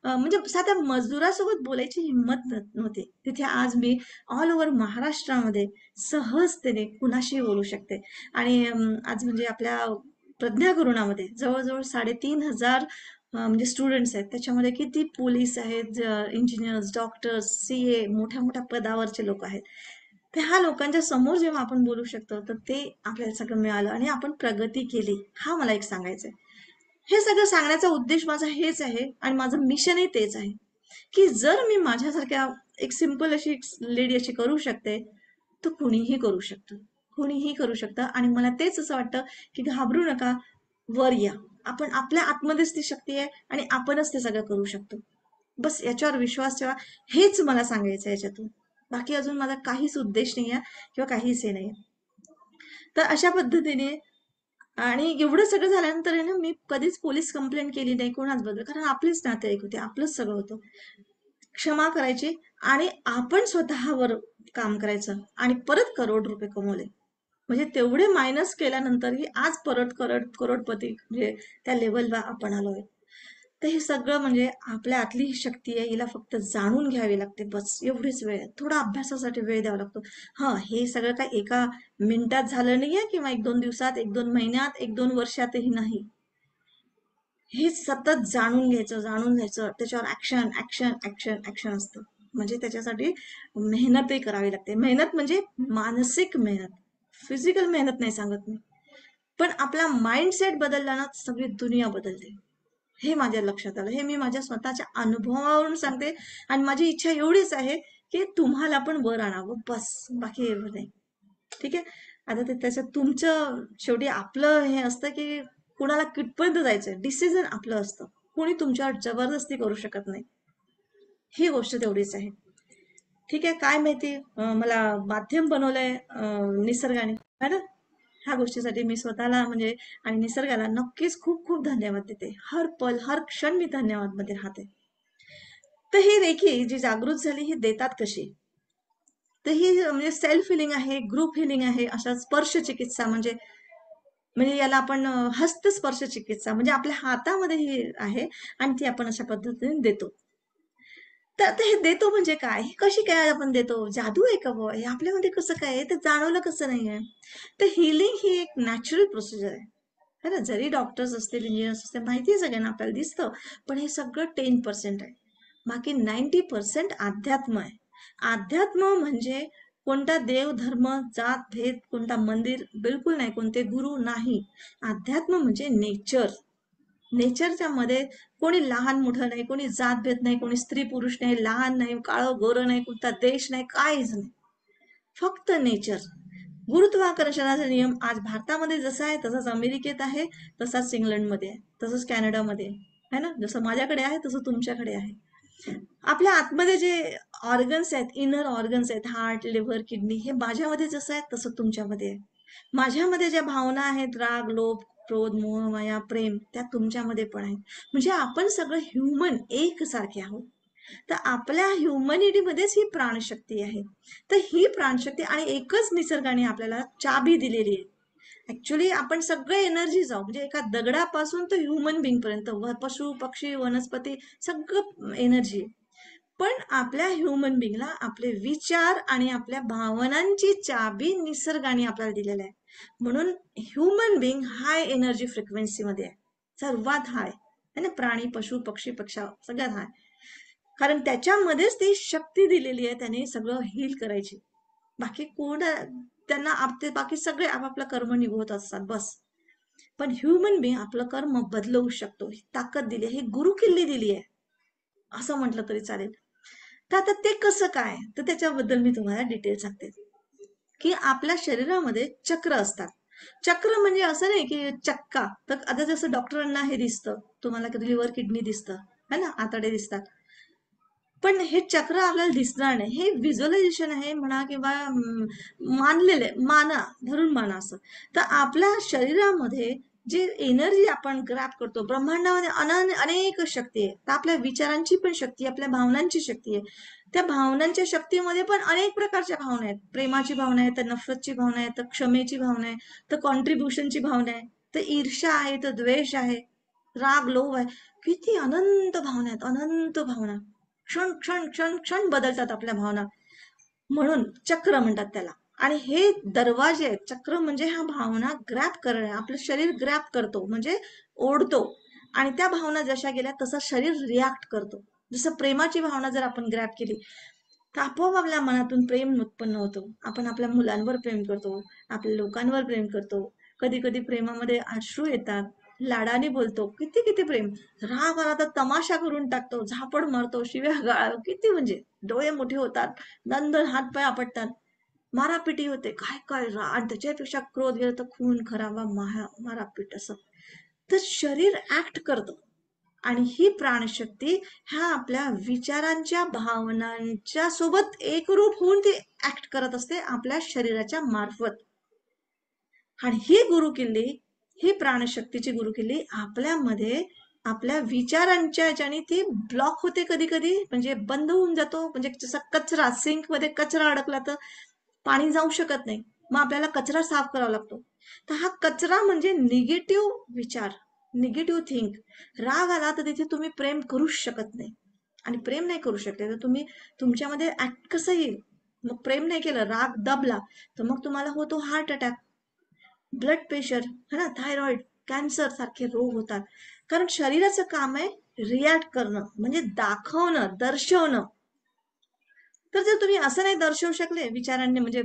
[SPEAKER 1] म्हणजे साध्या मजदुरासोबत बोलायची हिंमत नव्हती, तिथे आज मी ऑल ओव्हर महाराष्ट्रामध्ये सहजतेने कुणाशी बोलू शकते. आणि आज म्हणजे आपल्या प्रज्ञागुरुणामध्ये जवळजवळ 3,500 म्हणजे स्टुडंट्स आहेत. त्याच्यामध्ये किती पोलीस आहेत, इंजिनियर्स, डॉक्टर्स, CA, मोठ्या मोठ्या पदावरचे लोक आहेत. ह्या लोकांच्या समोर जेव्हा आपण बोलू शकतो, तर ते आपल्याला सगळं मिळालं आणि आपण प्रगती केली, हा मला एक सांगायचं आहे. हे सगळं सांगण्याचा उद्देश माझा हेच आहे, आणि माझं मिशनही तेच आहे की जर मी माझ्यासारख्या एक सिंपल अशी लेडी अशी करू शकते, तर कुणीही करू शकतं, कुणीही करू शकतं. आणि मला तेच असं वाटतं की घाबरू नका, वर या. आपण आपल्या आतमध्येच ती शक्ती आहे आणि आपणच ते सगळं करू शकतो. बस याच्यावर विश्वास ठेवा, हेच मला सांगायचं आहे याच्यातून. बाकी अजून माझा काहीच उद्देश नाही आहे किंवा काहीच हे नाही. तर अशा पद्धतीने, आणि एवढं सगळं झाल्यानंतर आहे ना, मी कधीच पोलीस कंप्लेंट केली नाही कोणाच बद्दल, कारण आपलेच नातेवाईक होते, आपलंच सगळं होतं. क्षमा करायची आणि आपण स्वतःवर काम करायचं, आणि परत करोड रुपये कमवले. म्हणजे तेवढे मायनस केल्यानंतरही आज परत करोडपती म्हणजे त्या लेवलला आपण आलोय. तर हे सगळं म्हणजे आपल्या आतली ही शक्ती आहे, हिला फक्त जाणून घ्यावी लागते, बस एवढीच वेळ आहे. थोडा अभ्यासासाठी वेळ द्यावा लागतो. हा, हे सगळं काय एका मिनिटात झालं नाहीये किंवा 1-2 दिवसात, 1-2 महिन्यात, 1-2 वर्षातही नाही. हे सतत जाणून घ्यायचं, जाणून घ्यायचं, त्याच्यावर ऍक्शन ऍक्शन ऍक्शन ऍक्शन असतं. म्हणजे त्याच्यासाठी मेहनतही करावी लागते. मेहनत म्हणजे मानसिक मेहनत, फिजिकल मेहनत नाही सांगत मी. पण आपला माइंडसेट बदलला ना, सगळी दुनिया बदलते. हे माझ्या लक्षात आलं. हे मी माझ्या स्वतःच्या अनुभवावरून सांगते. आणि माझी इच्छा एवढीच आहे की तुम्हाला पण वर आणावं, बस, बाकी एवढं नाही. ठीक आहे. आता ते त्याच्यात तुमचं शेवटी आपलं हे असतं की कुणाला कितपर्यंत जायचंय, डिसिजन आपलं असतं. कोणी तुमच्यावर जबरदस्ती करू शकत नाही. ही गोष्ट तेवढीच आहे. ठीक आहे. काय माहिती, मला माध्यम बनवलंय निसर्गाने, है ना. ह्या गोष्टीसाठी मी स्वतःला म्हणजे आणि निसर्गाला नक्कीच खूप खूप धन्यवाद देते. हर पल हर क्षण मी धन्यवाद मध्ये राहते. तर ही रेखी जी जागृत झाली ही देतात कशी, तर ही म्हणजे सेल्फ हिलिंग आहे, ग्रुप हिलिंग आहे, अशा स्पर्श चिकित्सा म्हणजे म्हणजे याला आपण हस्तस्पर्श चिकित्सा म्हणजे आपल्या हातामध्ये ही आहे. आणि ती आपण अशा पद्धतीने देतो. तर आता हे देतो म्हणजे काय, हे कशी काय आपण देतो, जादू आहे का बुवा, हे आपल्यामध्ये कसं काय आहे, ते जाणवलं कसं नाहीये. तर हिलिंग ही एक नॅचरल प्रोसिजर आहे, है ना. जरी डॉक्टर्स असतील, इंजिनियर्स असतील, माहिती आहे सगळ्यांना, आपल्याला दिसतं. पण हे सगळं 10% आहे. बाकी 90% अध्यात्म आहे. अध्यात्म म्हणजे कोणता देव, धर्म, जात, भेद, कोणता मंदिर बिलकुल नाही, कोणते गुरु नाही. अध्यात्म म्हणजे नेचर. नेचरच्या मध्ये कोणी लहान मोठं नाही, कोणी जातभेद नाही, कोणी स्त्री पुरुष नाही, लहान नाही, काळं गोरं नाही, कोणता देश नाही, काहीच नाही. फक्त नेचर. गुरुत्वाकर्षणाचा नियम आज भारतामध्ये जसा आहे तसाच अमेरिकेत आहे, तसाच इंग्लंडमध्ये आहे, तसंच कॅनडामध्ये आहे ना. जसं माझ्याकडे आहे तसं तुमच्याकडे आहे. आपल्या आतमध्ये जे ऑर्गन्स आहेत, इनर ऑर्गन्स आहेत, हार्ट, लिव्हर, किडनी, हे माझ्यामध्ये जसं आहे तसं तुमच्यामध्ये आहे. माझ्यामध्ये ज्या भावना आहेत, राग, लोभ, क्रोध, मोह, माया, प्रेम, त्या तुमच्यामध्ये पण आहेत. म्हणजे आपण सगळं ह्युमन एकसारखे आहोत. तर आपल्या ह्युमॅनिटीमध्येच ही प्राणशक्ती आहे. तर ही प्राणशक्ती आणि एकच निसर्गाने आपल्याला चाबी दिलेली आहे. ऍक्च्युली आपण सगळे एनर्जी जाऊ म्हणजे एका दगडापासून तर ह्युमन बिंग पर्यंत, पशु पक्षी वनस्पती, सगळं एनर्जी. पण आपल्या ह्युमन बिंगला आपले विचार आणि आपल्या भावनांची चाबी निसर्गाने आपल्याला दिलेल्या आहे. म्हणून human being high energy frequency मध्ये आहे, सर्वात हाय है ना. प्राणी, पशु, पक्षी, पक्षा सगळ्यात हाय. कारण त्याच्यामध्येच ती शक्ती दिलेली आहे, त्याने सगळं हील करायची. बाकी कोण, त्यांना आपले बाकी सगळे आपापलं कर्म निभवत असतात, बस. पण ह्युमन बिंग आपलं कर्म बदलवू शकतो, ही ताकद दिली आहे, ही गुरु किल्ली दिली आहे, असं म्हटलं तरी चालेल. तर आता ते कसं काय, तर त्याच्याबद्दल मी तुम्हाला डिटेल सांगते. की आपल्या शरीरामध्ये चक्र असतात. चक्र म्हणजे असं नाही की चक्का, तर आता जसं डॉक्टरांना हे दिसतं, तुम्हाला लिव्हर, किडनी दिसतं, है ना, आतडे दिसतात. पण हे चक्र आपल्याला दिसणार नाही, हे व्हिज्युअलायझेशन आहे म्हणा किंवा मानलेले माना, धरून माना असं. तर आपल्या शरीरामध्ये जे एनर्जी आपण ग्रॅप करतो, ब्रह्मांडामध्ये अनेक शक्ती आहे. तर आपल्या विचारांची पण शक्ती, आपल्या भावनांची शक्ती आहे. त्या भावनांच्या शक्तीमध्ये पण अनेक प्रकारच्या भावना आहेत. प्रेमाची भावना आहे, तर नफरतची भावना आहे, तर क्षमेची भावना आहे, तर कॉन्ट्रीब्युशनची भावना आहे, तर ईर्ष्या आहे, तर द्वेष आहे, राग, लोभ आहे. किती अनंत भावना आहेत, अनंत भावना. क्षण क्षण क्षण क्षण बदलतात आपल्या भावना. म्हणून चक्र म्हणतात त्याला. आणि हे दरवाजे आहेत. चक्र म्हणजे ह्या भावना ग्रॅप करणं, आपलं शरीर ग्रॅप करतो म्हणजे ओढतो. आणि त्या भावना जशा गेल्या तसं शरीर रिॲक्ट करतो. जसं प्रेमाची भावना जर आपण ग्रॅप केली तर आपोआप आपल्या मनातून प्रेम उत्पन्न होतो. आपण आपल्या मुलांवर प्रेम करतो, आपल्या लोकांवर प्रेम करतो. कधी कधी प्रेमामध्ये अश्रू येतात, लाडाने बोलतो, किती किती प्रेम. राग आला तर तमाशा करून टाकतो, झापड मारतो, शिव्या गाळ, किती म्हणजे डोळे मोठे होतात, दंदन हातपाय आपटतात, मारापिटी होते, काय काय आणि त्याच्यापेक्षा क्रोध गेला तर खून खराबा, मारापीट असं. तर शरीर ऍक्ट करतं. आणि ही प्राणशक्ती ह्या आपल्या विचारांच्या, भावनांच्या सोबत एकरूप होऊन ती ऍक्ट करत असते आपल्या शरीराच्या मार्फत. आणि ही गुरुकिल्ली, ही प्राणशक्तीची गुरुकिल्ली आपल्यामध्ये आपल्या विचारांच्या याच्याने ती ब्लॉक होते, कधी कधी म्हणजे बंद होऊन जातो. म्हणजे जसा कचरा, सिंक मध्ये कचरा अडकला तर पाणी जाऊ शकत नाही, मग आपल्याला कचरा साफ करावा लागतो. तर हा कचरा म्हणजे निगेटिव्ह विचार, निगेटिव्ह थिंक, राग आला तर तिथे तुम्ही प्रेम करूच शकत नाही. आणि प्रेम नाही करू शकले तर तुम्ही तुमच्यामध्ये ऍक्ट कसं येईल? मग प्रेम नाही केलं, राग दबला, तर मग तुम्हाला होतो हार्ट अटॅक, ब्लड प्रेशर, है ना, थायरॉइड, कॅन्सर सारखे रोग होतात. कारण शरीराचं काम आहे रिॲक्ट करणं, म्हणजे दाखवणं, दर्शवणं. तर जर तुम्ही असं नाही दर्शवू शकले विचारांनी, म्हणजे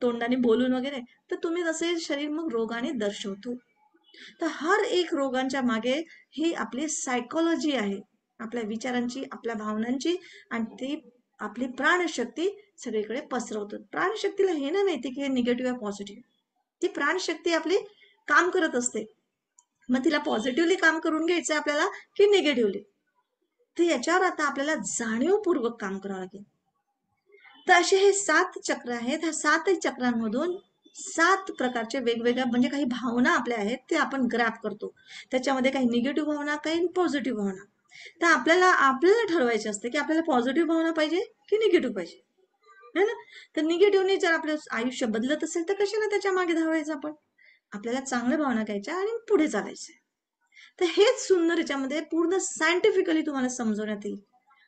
[SPEAKER 1] तोंडाने बोलून वगैरे, तर तुम्ही तसे शरीर मग रोगाने दर्शवतो. तर हर एक रोगांच्या मागे ही आपली सायकोलॉजी आहे, आपल्या विचारांची, आपल्या भावनांची. आणि ती आपली प्राणशक्ती सगळीकडे पसरवतो. प्राणशक्तीला हे नाही माहिती की हे निगेटिव्ह आहे पॉझिटिव्ह. ती प्राणशक्ती आपली काम करत असते. मग तिला पॉझिटिव्हली काम करून घ्यायचं आपल्याला की निगेटिव्हली, तर याच्यावर आता आपल्याला जाणीवपूर्वक काम करावं लागेल. तर असे हे 7 चक्र आहेत. ह्या 7 चक्रांमधून 7 प्रकारचे वेगवेगळ्या म्हणजे काही भावना आपल्या आहेत ते आपण ग्रॅब करतो. त्याच्यामध्ये काही निगेटिव्ह भावना, काही पॉझिटिव्ह भावना. तर आपल्याला ठरवायचे असते की आपल्याला पॉझिटिव्ह भावना पाहिजे की निगेटिव्ह पाहिजे, है ना. तर निगेटिव्हने जर आपलं आयुष्य बदलत असेल तर कशाला त्याच्या मागे धावायचं आपण. आपल्याला चांगल्या भावना घ्यायच्या आणि पुढे चालायचं. तर हेच सुंदर याच्यामध्ये पूर्ण सायंटिफिकली तुम्हाला समजवण्यात येईल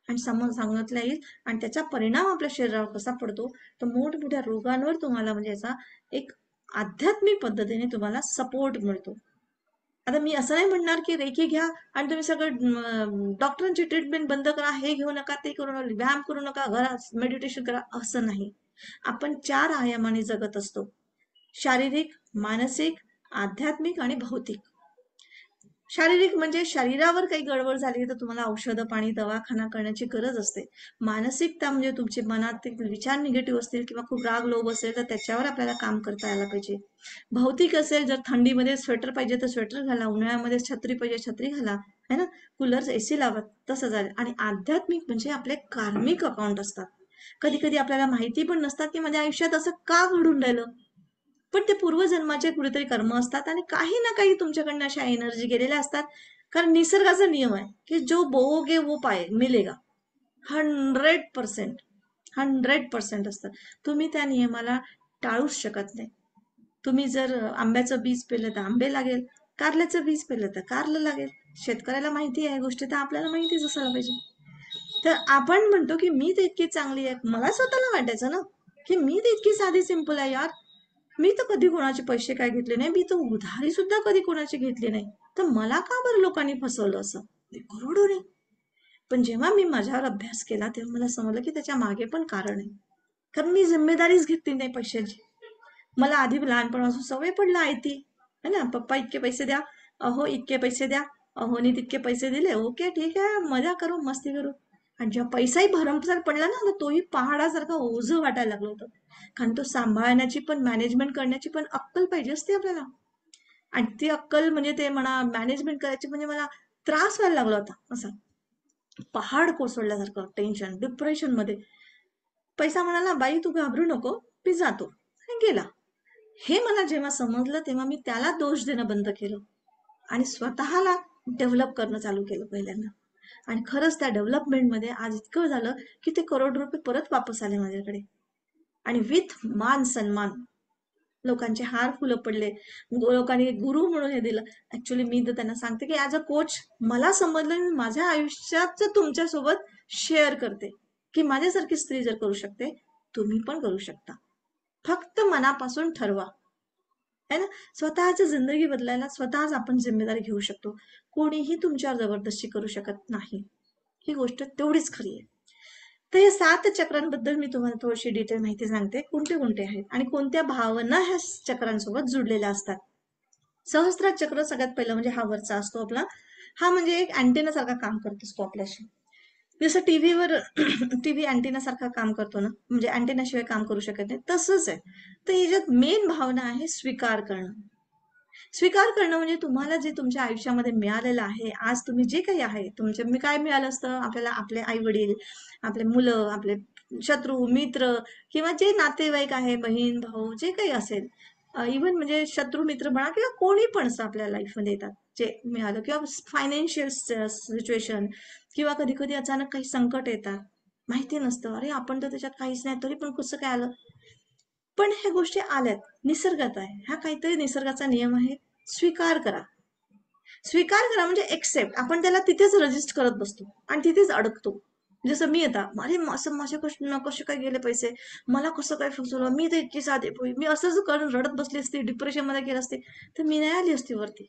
[SPEAKER 1] आणि सांगितलं येईल. आणि त्याचा परिणाम आपल्या शरीरावर कसा पडतो, तर मोठमोठ्या रोगांवर तुम्हाला म्हणजे याचा एक आध्यात्मिक पद्धतीने तुम्हाला सपोर्ट मिळतो. आता मी असं नाही म्हणणार की रेकी घ्या आणि तुम्ही सगळं डॉक्टरांची ट्रीटमेंट बंद करा, हे घेऊ नका, ते करू नका, व्यायाम करू नका, घरात मेडिटेशन करा, असं नाही. आपण 4 आयामाने जगत असतो: शारीरिक, मानसिक, आध्यात्मिक आणि भौतिक. शारीरिक म्हणजे शरीरावर काही गडबड झाली तर तुम्हाला औषधं पाणी दवाखाना करण्याची गरज असते. मानसिकता म्हणजे तुमचे मनात विचार निगेटिव्ह असतील किंवा खूप राग लोभ असेल तर त्याच्यावर आपल्याला काम करता यायला पाहिजे. भौतिक असेल, जर थंडीमध्ये स्वेटर पाहिजे तर स्वेटर घाला, उन्हाळ्यामध्ये छत्री पाहिजे छत्री घाला, है ना, कूलर एसी लावा, तसं झालं. आणि आध्यात्मिक म्हणजे आपले कार्मिक अकाउंट असतात. कधी कधी आपल्याला माहिती पण नसतात की माझ्या आयुष्यात असं का घडून राहिलं, पण ते पूर्वजन्माचे कुठेतरी कर्म असतात आणि काही ना काही तुमच्याकडनं अशा एनर्जी गेलेल्या असतात. कारण निसर्गाचा नियम आहे की जो बोओगे वो पाए मिलेगा. 100%, 100% असतं. तुम्ही त्या नियमाला टाळूच शकत नाही. तुम्ही जर आंब्याचं बीज पेरलं तर आंबे लागेल, कारल्याचं बीज पेरलं तर कारलं लागेल. शेतकऱ्याला माहिती आहे गोष्टी, तर आपल्याला माहितीच असायला पाहिजे. तर आपण म्हणतो की मी तर इतकी चांगली आहे, मला स्वतःला वाटायचं ना की मी तर इतकी साधी सिंपल आहे यार, मी तर कधी कोणाचे पैसे काय घेतले नाही, मी तर उधारी सुद्धा कधी कोणाची घेतली नाही, तर मला का बरं लोकांनी फसवलं असं, ते करोडोने. पण जेव्हा मी माझ्यावर अभ्यास केला तेव्हा मला समजलं की त्याच्या मागे पण कारण आहे. कारण मी जिम्मेदारीच घेतली नाही पैशाची. मला आधी लहानपणापासून सवय पडला आहे ती, है ना, पप्पा इतके पैसे द्या, अहो इतके पैसे द्या, अहोनी तितके पैसे दिले, ओके ठीक आहे, मजा करू मस्ती करू. आणि जेव्हा पैसाही भरमसाठ पडला ना, तर तोही पहाडासारखा ओझं वाटायला लागलं होतं. कारण तो सांभाळण्याची पण, मॅनेजमेंट करण्याची पण अक्कल पाहिजे असते आपल्याला. आणि ती अक्कल म्हणजे ते म्हणा मॅनेजमेंट करायची म्हणजे मला त्रास व्हायला लागला होता असा, पहाड कोसळल्यासारखं, टेन्शन, डिप्रेशन मध्ये. पैसा म्हणाला बाई तू घाबरू नको, मी जातो, आणि गेला. हे मला जेव्हा समजलं तेव्हा मी त्याला दोष देणं बंद केलं आणि स्वतःला डेव्हलप करणं चालू केलं पहिल्यांदा. आणि खरंच त्या डेव्हलपमेंटमध्ये आज इतकं झालं की ते करोड रुपये परत वापस आले माझ्याकडे, आणि विथ मान सन्मान. लोकांचे हार फुलं पडले, लोकांनी गुरु म्हणून हे दिलं. ऍक्च्युली मी तर त्यांना सांगते की ऍज अ कोच मला समजलं, मी माझ्या आयुष्यात तुमच्यासोबत शेअर करते की माझ्यासारखी स्त्री जर करू शकते, तुम्ही पण करू शकता. फक्त मनापासून ठरवा, है ना. स्वतःची जिंदगी बदलायला स्वतःच आपण जिम्मेदारी घेऊ शकतो. कोणीही तुमच्यावर जबरदस्ती करू शकत नाही. ही गोष्ट तेवढीच खरी आहे. तर हे 7 चक्रांबद्दल मी तुम्हाला थोडीशी डिटेल माहिती सांगते, कोणते कोणते आहेत आणि कोणत्या भावना ह्या चक्रांसोबत जुडलेल्या असतात. सहस्त्रार चक्र सगळ्यात पहिलं म्हणजे हा वरचा असतो आपला. हा म्हणजे एक अँटेना सारखा काम करत असतो आपल्याशी. जसं टीव्हीवर टीव्ही अँटेना सारखा काम करतो ना, म्हणजे अँटेना शिवाय काम करू शकत नाही, तसंच आहे. तर याच्यात मेन भावना आहे स्वीकार करणं. स्वीकार करणं म्हणजे तुम्हाला जे तुमच्या आयुष्यामध्ये मिळालेलं आहे, आज तुम्ही जे काही आहे तुमच्या, मी काय मिळालं असतं आपल्याला, आपले आई वडील, आपले मुलं, आपले शत्रू मित्र, किंवा जे नातेवाईक आहे, बहीण भाऊ, जे काही असेल, इव्हन म्हणजे शत्रू मित्र म्हणा किंवा कोणी पण असं आपल्या लाईफमध्ये येतात, जे मिळालं, किंवा फायनान्शियल सिच्युएशन, किंवा कधी कधी अचानक काही संकट येतात, माहिती नसतं, अरे आपण तर त्याच्यात काहीच नाही तरी पण कसं काय आलं. पण ह्या गोष्टी आल्यात, निसर्गात आहे, हा काहीतरी निसर्गाचा नियम आहे, स्वीकार करा. स्वीकार करा म्हणजे एक्सेप्ट. आपण त्याला तिथेच रजिस्ट करत बसतो आणि तिथेच अडकतो. जसं मी आता, अरे असं माझ्याकडनं कसे काय गेले पैसे, मला कसं काय फसवलं, मी तर इतकी साधे पोळी, मी असंच करून रडत बसली असती, डिप्रेशन मध्ये गेली असते, तर मी नाही आली असती वरती.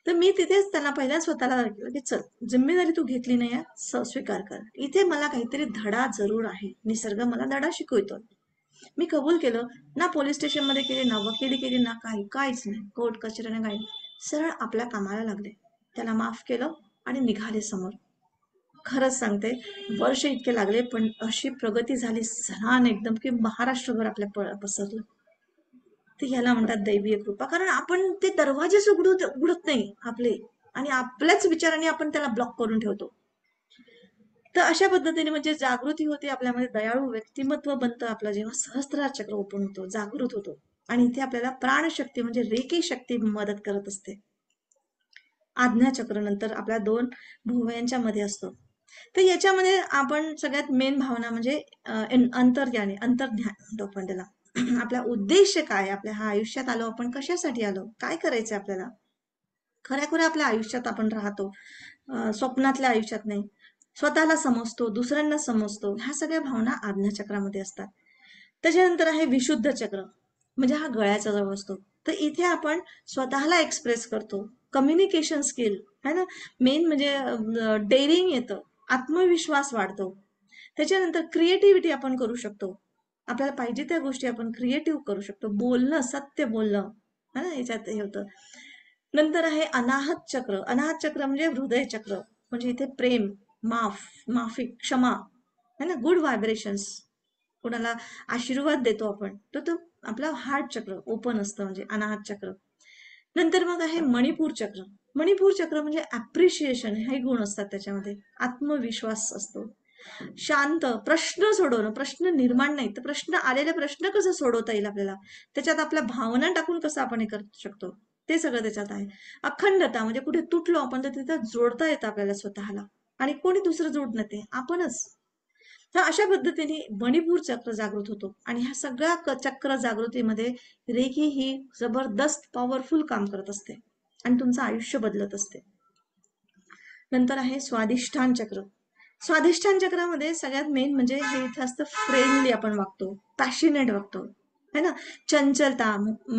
[SPEAKER 1] तर मी तिथेच त्यांना पहिल्या स्वतःला सांगितलं की चल, जिम्मेदारी तू घेतली नाही आहे, स्वीकार कर. इथे मला काहीतरी धडा जरूर आहे, निसर्ग मला धडा शिकवतो. मी कबूल केलं. ना पोलीस स्टेशन मध्ये केली, ना वकिली केली, ना काहीच नाही, कोर्ट कचेरीने काही. सरळ आपल्या कामाला लागले, त्याला माफ केलं आणि निघाले समोर. खरंच सांगते, वर्ष इतके लागले पण अशी प्रगती झाली सरान एकदम की महाराष्ट्रभर आपल्या पसरलं. ते ह्याला म्हणतात दैवीय कृपा. कारण आपण ते दरवाजेच उघडत नाही आपले, आणि आपल्याच विचाराने आपण त्याला ब्लॉक करून ठेवतो. तर अशा पद्धतीने म्हणजे जागृती होते आपल्यामध्ये, दयाळू व्यक्तिमत्व बनतं आपलं जेव्हा सहस्त्रार चक्र ओपन होतो, जागृत होतो. आणि इथे आपल्याला प्राणशक्ती म्हणजे रेकी शक्ती मदत करत असते. आज्ञाचक्र नंतर आपल्या 2 भुवयांच्या मध्ये असतो. तर याच्यामध्ये आपण सगळ्यात मेन भावना म्हणजे अंतर्ज्ञानी, अंतर्ध्यान म्हणतो आपण त्याला. आपला उद्देश काय, आपल्या हा आयुष्यात आलो आपण कशासाठी आलो, काय करायचं आपल्याला, खऱ्याखुऱ्या आपल्या आयुष्यात आपण राहतो, स्वप्नातल्या आयुष्यात नाही. स्वतःला समजतो, दुसऱ्यांना समजतो, ह्या सगळ्या भावना आज्ञाचक्रामध्ये असतात. त्याच्यानंतर आहे विशुद्ध चक्र, म्हणजे हा गळ्याच्या जवळ असतो. तर इथे आपण स्वतःला एक्सप्रेस करतो, कम्युनिकेशन स्किल है ना, मेन म्हणजे डेअरिंग येतं, आत्मविश्वास वाढतो. त्याच्यानंतर क्रिएटिव्हिटी आपण करू शकतो, आपल्याला पाहिजे त्या गोष्टी आपण क्रिएटिव्ह करू शकतो, बोलणं, सत्य बोलणं है ना, याच्यात हे होतं. नंतर आहे अनाहत चक्र. अनाहत चक्र म्हणजे हृदय चक्र, म्हणजे इथे प्रेम, माफी, क्षमा है ना, गुड व्हायब्रेशन्स, कोणाला आशीर्वाद देतो आपण, तर तो आपला हार्ट चक्र ओपन असतं, म्हणजे अनाहत चक्र. नंतर मग आहे मणिपूर चक्र. मणिपूर चक्र म्हणजे अप्रिशिएशन, हे गुण असतात त्याच्यामध्ये, आत्मविश्वास असतो, शांत, प्रश्न सोडवणं, प्रश्न निर्माण नाही तर प्रश्न, आलेले प्रश्न कसं सोडवता येईल आपल्याला, त्याच्यात आपल्या भावना टाकून कसं आपण हे करू शकतो, ते सगळं त्याच्यात आहे. अखंडता म्हणजे कुठे तुटलो आपण तर तिथं जोडता येतं आपल्याला स्वतःला, आणि कोणी दुसरं जोडणं ते आपणच. तर अशा पद्धतीने मणिपूर चक्र जागृत होतो, आणि ह्या सगळ्या चक्र जागृतीमध्ये रेखी ही जबरदस्त पॉवरफुल काम करत असते आणि तुमचं आयुष्य बदलत असते. नंतर आहे स्वादिष्ठान चक्र. स्वादिष्ठान चक्रामध्ये सगळ्यात मेन म्हणजे हे इथे असतं फ्रेंडली, आपण वागतो, पॅशनेट वागतो है ना, चंचलता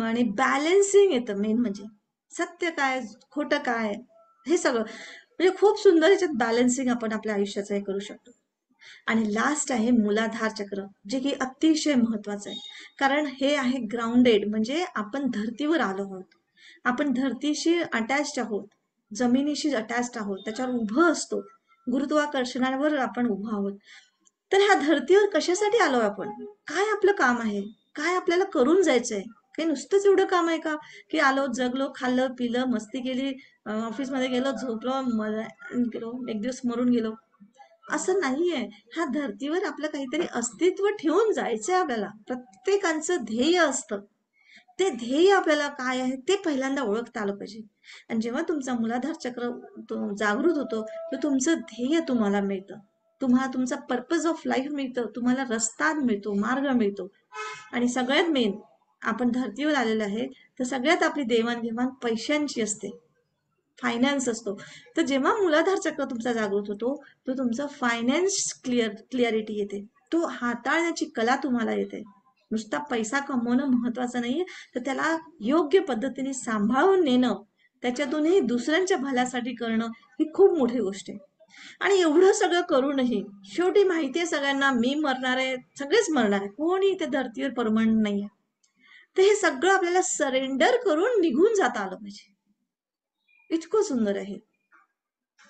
[SPEAKER 1] आणि बॅलेन्सिंग येतं, मेन म्हणजे सत्य काय, खोटं काय, हे सगळं म्हणजे खूप सुंदर याच्यात बॅलेन्सिंग आपण आपल्या आयुष्याचं हे करू शकतो. आणि लास्ट आहे मूलाधार चक्र, जे की अतिशय महत्वाचं आहे, कारण हे आहे ग्राउंडेड, म्हणजे आपण धर्तीवर आलो आहोत, आपण धर्तीशी अटॅच्ड आहोत, जमिनीशी अटॅच्ड आहोत, त्याच्यावर उभं असतो, गुरुत्वाकर्षणावर आपण उभं आहोत. तर ह्या धर्तीवर कशासाठी आलो आपण, काय आपलं काम आहे, काय आपल्याला करून जायचंय, काही नुसतंच एवढं काम आहे का की आलो, जगलो, खाल्लं पिलं, मस्ती केली, ऑफिसमध्ये गेलो, झोपलो, गेलो, एक दिवस मरून गेलो, असं नाहीये. ह्या धर्तीवर आपलं काहीतरी अस्तित्व ठेवून जायचंय आपल्याला, प्रत्येकाचं ध्येय असतं, ते ध्येय आपल्याला काय आहे ते पहिल्यांदा ओळखता आलं पाहिजे. आणि जेव्हा तुमचा मूलाधार चक्र जागृत होतो, तर तुमचं ध्येय तुम्हाला मिळतं, तुम्हाला तुमचा पर्पज ऑफ लाईफ मिळतं, तुम्हाला रस्ता मिळतो, मार्ग मिळतो. आणि सगळ्यात मेन, आपण धर्तीवर आलेलो आहे, तर सगळ्यात आपली देवाणघेवाण पैशांची असते, फायनान्स असतो. तर जेव्हा मूलाधार चक्र तुमचा जागृत होतो, तो तुमचा फायनान्स क्लिअरिटी येते, तो हाताळण्याची कला तुम्हाला येते. नुसता पैसा कमवणं महत्वाचं नाहीये, तर त्याला योग्य पद्धतीने सांभाळून नेणं, त्याच्यातूनही दुसऱ्यांच्या भल्यासाठी करणं, ही खूप मोठी गोष्ट आहे. आणि एवढं सगळं करूनही शेवटी माहितीये सगळ्यांना, मी मरणार आहे, सगळेच मरणार आहे, कोणी त्या धर्तीवर परमनंट नाहीये. तर हे सगळं आपल्याला सरेंडर करून निघून जाता आलं पाहिजे, इतकं सुंदर आहे.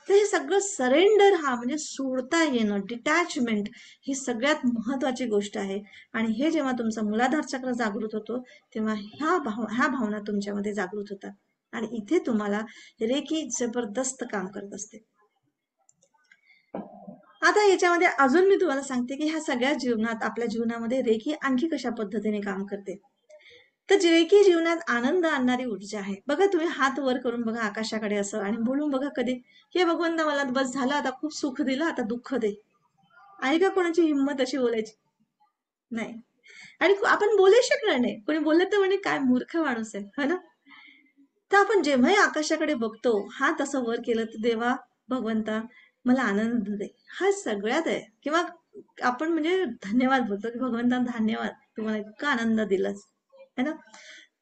[SPEAKER 1] तर हे सगळं सरेंडर, हा म्हणजे सोडता येणं, डिटॅचमेंट, ही सगळ्यात महत्वाची गोष्ट आहे. आणि हे जेव्हा तुमचा मूलाधार चक्र जागृत होतो, तेव्हा ह्या भावना तुमच्यामध्ये जागृत होतात, आणि इथे तुम्हाला रेकी जबरदस्त काम करत असते. आता याच्यामध्ये अजून मी तुम्हाला सांगते की ह्या सगळ्या जीवनात, आपल्या जीवनामध्ये रेकी आणखी कशा पद्धतीने काम करते. तर रेकी जीवनात आनंद आणणारी ऊर्जा आहे. बघा, तुम्ही हात वर करून बघा आकाशाकडे असं, आणि बोलून बघा कधी, हे भगवंत मला बस झालं, आता खूप सुख दिलं, आता दुःख दे. आहे का कोणाची हिंमत अशी बोलायची? नाही. आणि आपण बोलू शकणार नाही, कोणी बोललं तर म्हणे काय मूर्ख माणूस आहे, है ना. तर आपण जेव्हाही आकाशाकडे बघतो, हात असं वर केलं तर देवा, भगवंता मला आनंद दे, हा सगळ्यात आहे. किंवा आपण म्हणजे धन्यवाद बोलतो की भगवंता धन्यवाद, तुम्हाला इतका आनंद दिलास, है ना.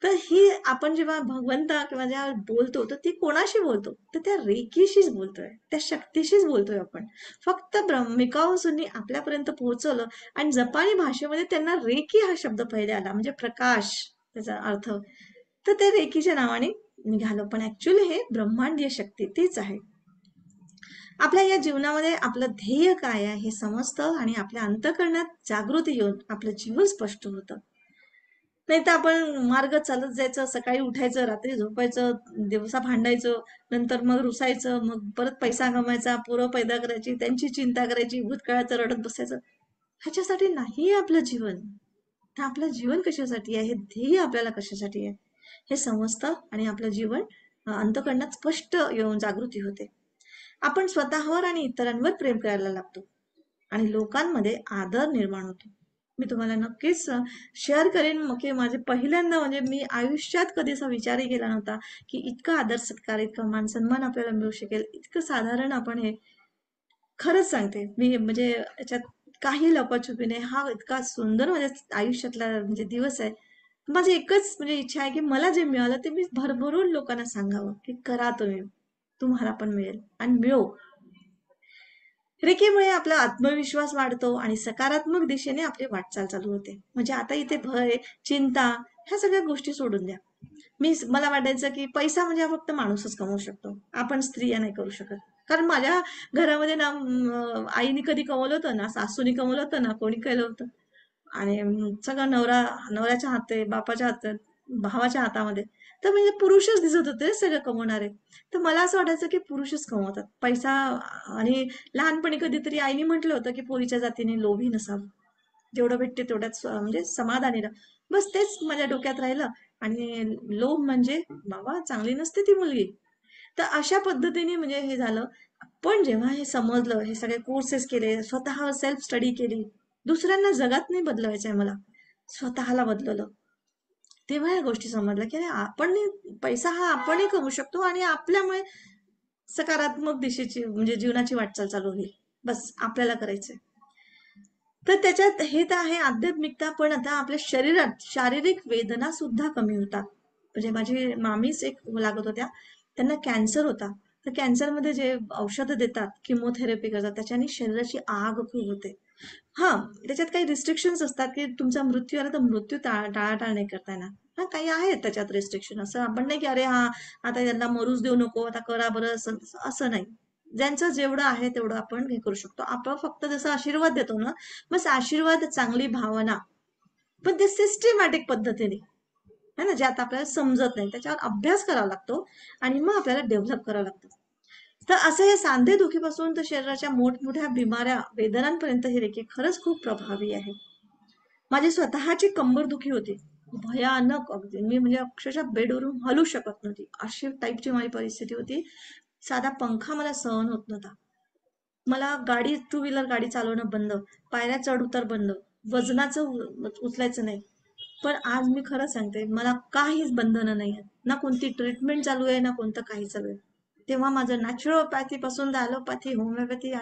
[SPEAKER 1] तर ही आपण जेव्हा भगवंता किंवा जेव्हा बोलतो तर ती कोणाशी बोलतो, तर त्या रेकीशीच बोलतोय, त्या शक्तीशीच बोलतोय आपण. फक्त ब्रह्मिकावसूंनी आपल्यापर्यंत पोहोचवलं. आणि जपानी भाषेमध्ये त्यांना रेकी हा शब्द पहिले आला, म्हणजे प्रकाश त्याचा अर्थ. तर ते रेकीच्या नावाने निघालं, पण ऍक्च्युली हे ब्रह्मांडीय शक्ती तीच आहे. आपल्या या जीवनामध्ये आपलं ध्येय काय आहे हे समजतं आणि आपल्या अंतःकरणात जागृती येऊन आपलं जीवन स्पष्ट होतं. नाही तर आपण मार्ग चालत जायचं, सकाळी उठायचं, रात्री झोपायचं, दिवसा भांडायचं, नंतर मग रुसायचं, मग परत पैसा कमायचा, पोरं पैदा करायची, त्यांची चिंता करायची, भूतकाळाचं रडत बसायचं. ह्याच्यासाठी नाही आपलं जीवन. तर आपलं जीवन कशासाठी आहे, हे ध्येय आपल्याला कशासाठी आहे हे समजतं आणि आपलं जीवन अंतःकरणात स्पष्ट येऊन जागृती होते. आपण स्वतःवर आणि इतरांवर प्रेम करायला लागतो आणि लोकांमध्ये आदर निर्माण होतो. मी तुम्हाला नक्कीच शेअर करेन मग की माझे पहिल्यांदा म्हणजे मी आयुष्यात कधी असा विचारही केला नव्हता की इतका आदर सत्कार, इतका मान सन्मान आपल्याला मिळू शकेल, इतकं साधारण आपण हे. खरंच सांगते मी, म्हणजे याच्यात काही लपाछुपी नाही. हा इतका सुंदर माझ्या आयुष्यातला म्हणजे दिवस आहे. माझी एकच म्हणजे इच्छा आहे की मला जे मिळालं ते मी भरभरून लोकांना सांगावं की करा तुम्ही, तुम्हाला पण मिळेल आणि मिळो. रेकीमुळे आपला आत्मविश्वास वाढतो आणि सकारात्मक दिशेने आपली वाटचाल चालू होते. म्हणजे आता इथे भय, चिंता ह्या सगळ्या गोष्टी सोडून द्या. मला वाटायचं की पैसा म्हणजे हा फक्त माणूसच कमवू शकतो, आपण स्त्रिया नाही करू शकत. कारण माझ्या घरामध्ये ना आईने कधी कमवलं होतं ना, सासूनी कमवलं होतं ना, कोणी केलं होतं. आणि सगळं नवऱ्याच्या हातात आहे, बापाच्या हातात, भावाच्या हातामध्ये. तर म्हणजे पुरुषच दिसत होते सगळं कमवणारे. तर मला असं वाटायचं की पुरुषच कमवतात पैसा. आणि लहानपणी कधीतरी आईने म्हटलं होतं की पोरीच्या जातीने लोभी नसावं, जेवढं भेटते तेवढ्यात म्हणजे समाधानी राहा. बस तेच माझ्या डोक्यात राहिलं. आणि लोभ म्हणजे बाबा चांगली नसते ती मुलगी. तर अशा पद्धतीने म्हणजे हे झालं. पण जेव्हा हे समजलं, हे सगळे कोर्सेस केले, स्वतः सेल्फ स्टडी केली, दुसऱ्यांना जगात नाही बदलवायचंय मला, स्वतःला बदलवलं, तेव्हा या गोष्टी समजल्या की अरे आपण पैसा हा आपणही कमवू शकतो आणि आपल्यामुळे सकारात्मक दिशेची म्हणजे जीवनाची वाटचाल चालू होईल. बस आपल्याला करायचंय. तर त्याच्यात हे तर आहे आध्यात्मिकता, पण आता आपल्या शरीरात शारीरिक वेदना सुद्धा कमी होतात. म्हणजे माझी मामीच एक लागत होत्या, त्यांना कॅन्सर होता. तर कॅन्सरमध्ये जे औषधं देतात, किमोथेरपी करतात, त्याच्याने शरीराची आग खूप होते. हा, त्याच्यात काही रिस्ट्रिक्शन्स असतात की तुमचा मृत्यू आला तर मृत्यू टाळाटाळ नाही करता येणार. हा, काही आहेत त्याच्यात रिस्ट्रिक्शन. असं आपण नाही की अरे हा आता यांना मरूच देऊ नको, आता करा बरं, असं असं नाही. ज्यांचं जेवढं आहे तेवढं आपण हे करू शकतो. आपण फक्त जसं आशीर्वाद देतो ना, बस आशीर्वाद, चांगली भावना, पण ते सिस्टमॅटिक पद्धतीने है ना, जे आता आपल्याला समजत नाही त्याच्यावर अभ्यास करावा लागतो आणि मग आपल्याला डेव्हलप करावं लागतं. तर असं हे सांधे दुखीपासून तर शरीराच्या मोठमोठ्या बिमाऱ्या, वेदनांपर्यंत ही रेखी खरंच खूप प्रभावी आहे. माझी स्वतःची कंबरदुखी होती, भयानक अगदी. मी म्हणजे अक्षरशः बेडवरून हलू शकत नव्हती, अशी टाईपची माझी परिस्थिती होती. साधा पंखा मला सहन होत नव्हता. मला गाडी, टू व्हीलर गाडी चालवणं बंद, पायऱ्या चढ उतर बंद, वजनाचं उचलायचं नाही. पण आज मी खरं सांगते, मला काहीच बंधनं नाही आहेत, ना कोणती ट्रीटमेंट चालू आहे, ना कोणतं काही चालू आहे. तेव्हा माझं नॅचरोपॅथी पासून ॲलोपॅथी, होमिओपॅथी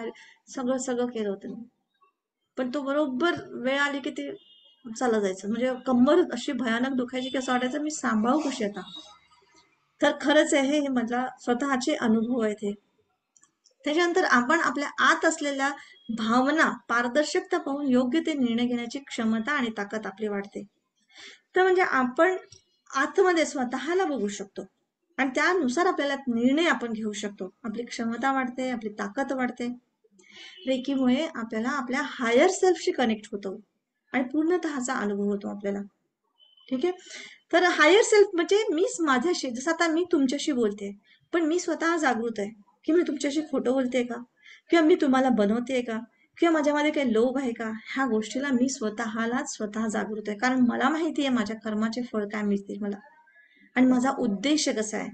[SPEAKER 1] सगळं सगळं केलं होतं मी. पण तो बरोबर वेळ आली की ते चालत जायचं. म्हणजे कंबर अशी भयानक दुखायची की असं वाटायचं मी सांभाळू कशी आता. तर खरंच आहे, हे मला स्वतःचे अनुभव आहेत हे. त्याच्यानंतर आपण आपल्या आत असलेल्या भावना, पारदर्शकता पाहून योग्य ते निर्णय घेण्याची क्षमता आणि ताकद आपली वाढते. तर म्हणजे आपण आतमध्ये स्वतःला बघू शकतो आणि त्यानुसार आपल्याला निर्णय आपण घेऊ शकतो. आपली क्षमता वाढते, आपली ताकद वाढते. रेकीमुळे आपल्याला आपल्या हायर सेल्फशी कनेक्ट होतो आणि पूर्णतःचा अनुभव होतो आपल्याला. ठीक आहे. तर हायर सेल्फ म्हणजे मीच माझ्याशी, जसं आता मी तुमच्याशी बोलते, पण मी स्वतः जागृत आहे की मी तुमच्याशी खोटं बोलते का, किंवा मी तुम्हाला बनवते का, किंवा माझ्यामध्ये काही लोभ आहे का. ह्या गोष्टीला मी स्वतःलाच स्वतः जागृत आहे, कारण मला माहिती आहे माझ्या कर्माचे फळ काय मिळतील मला आणि माझा उद्देश कसा आहे.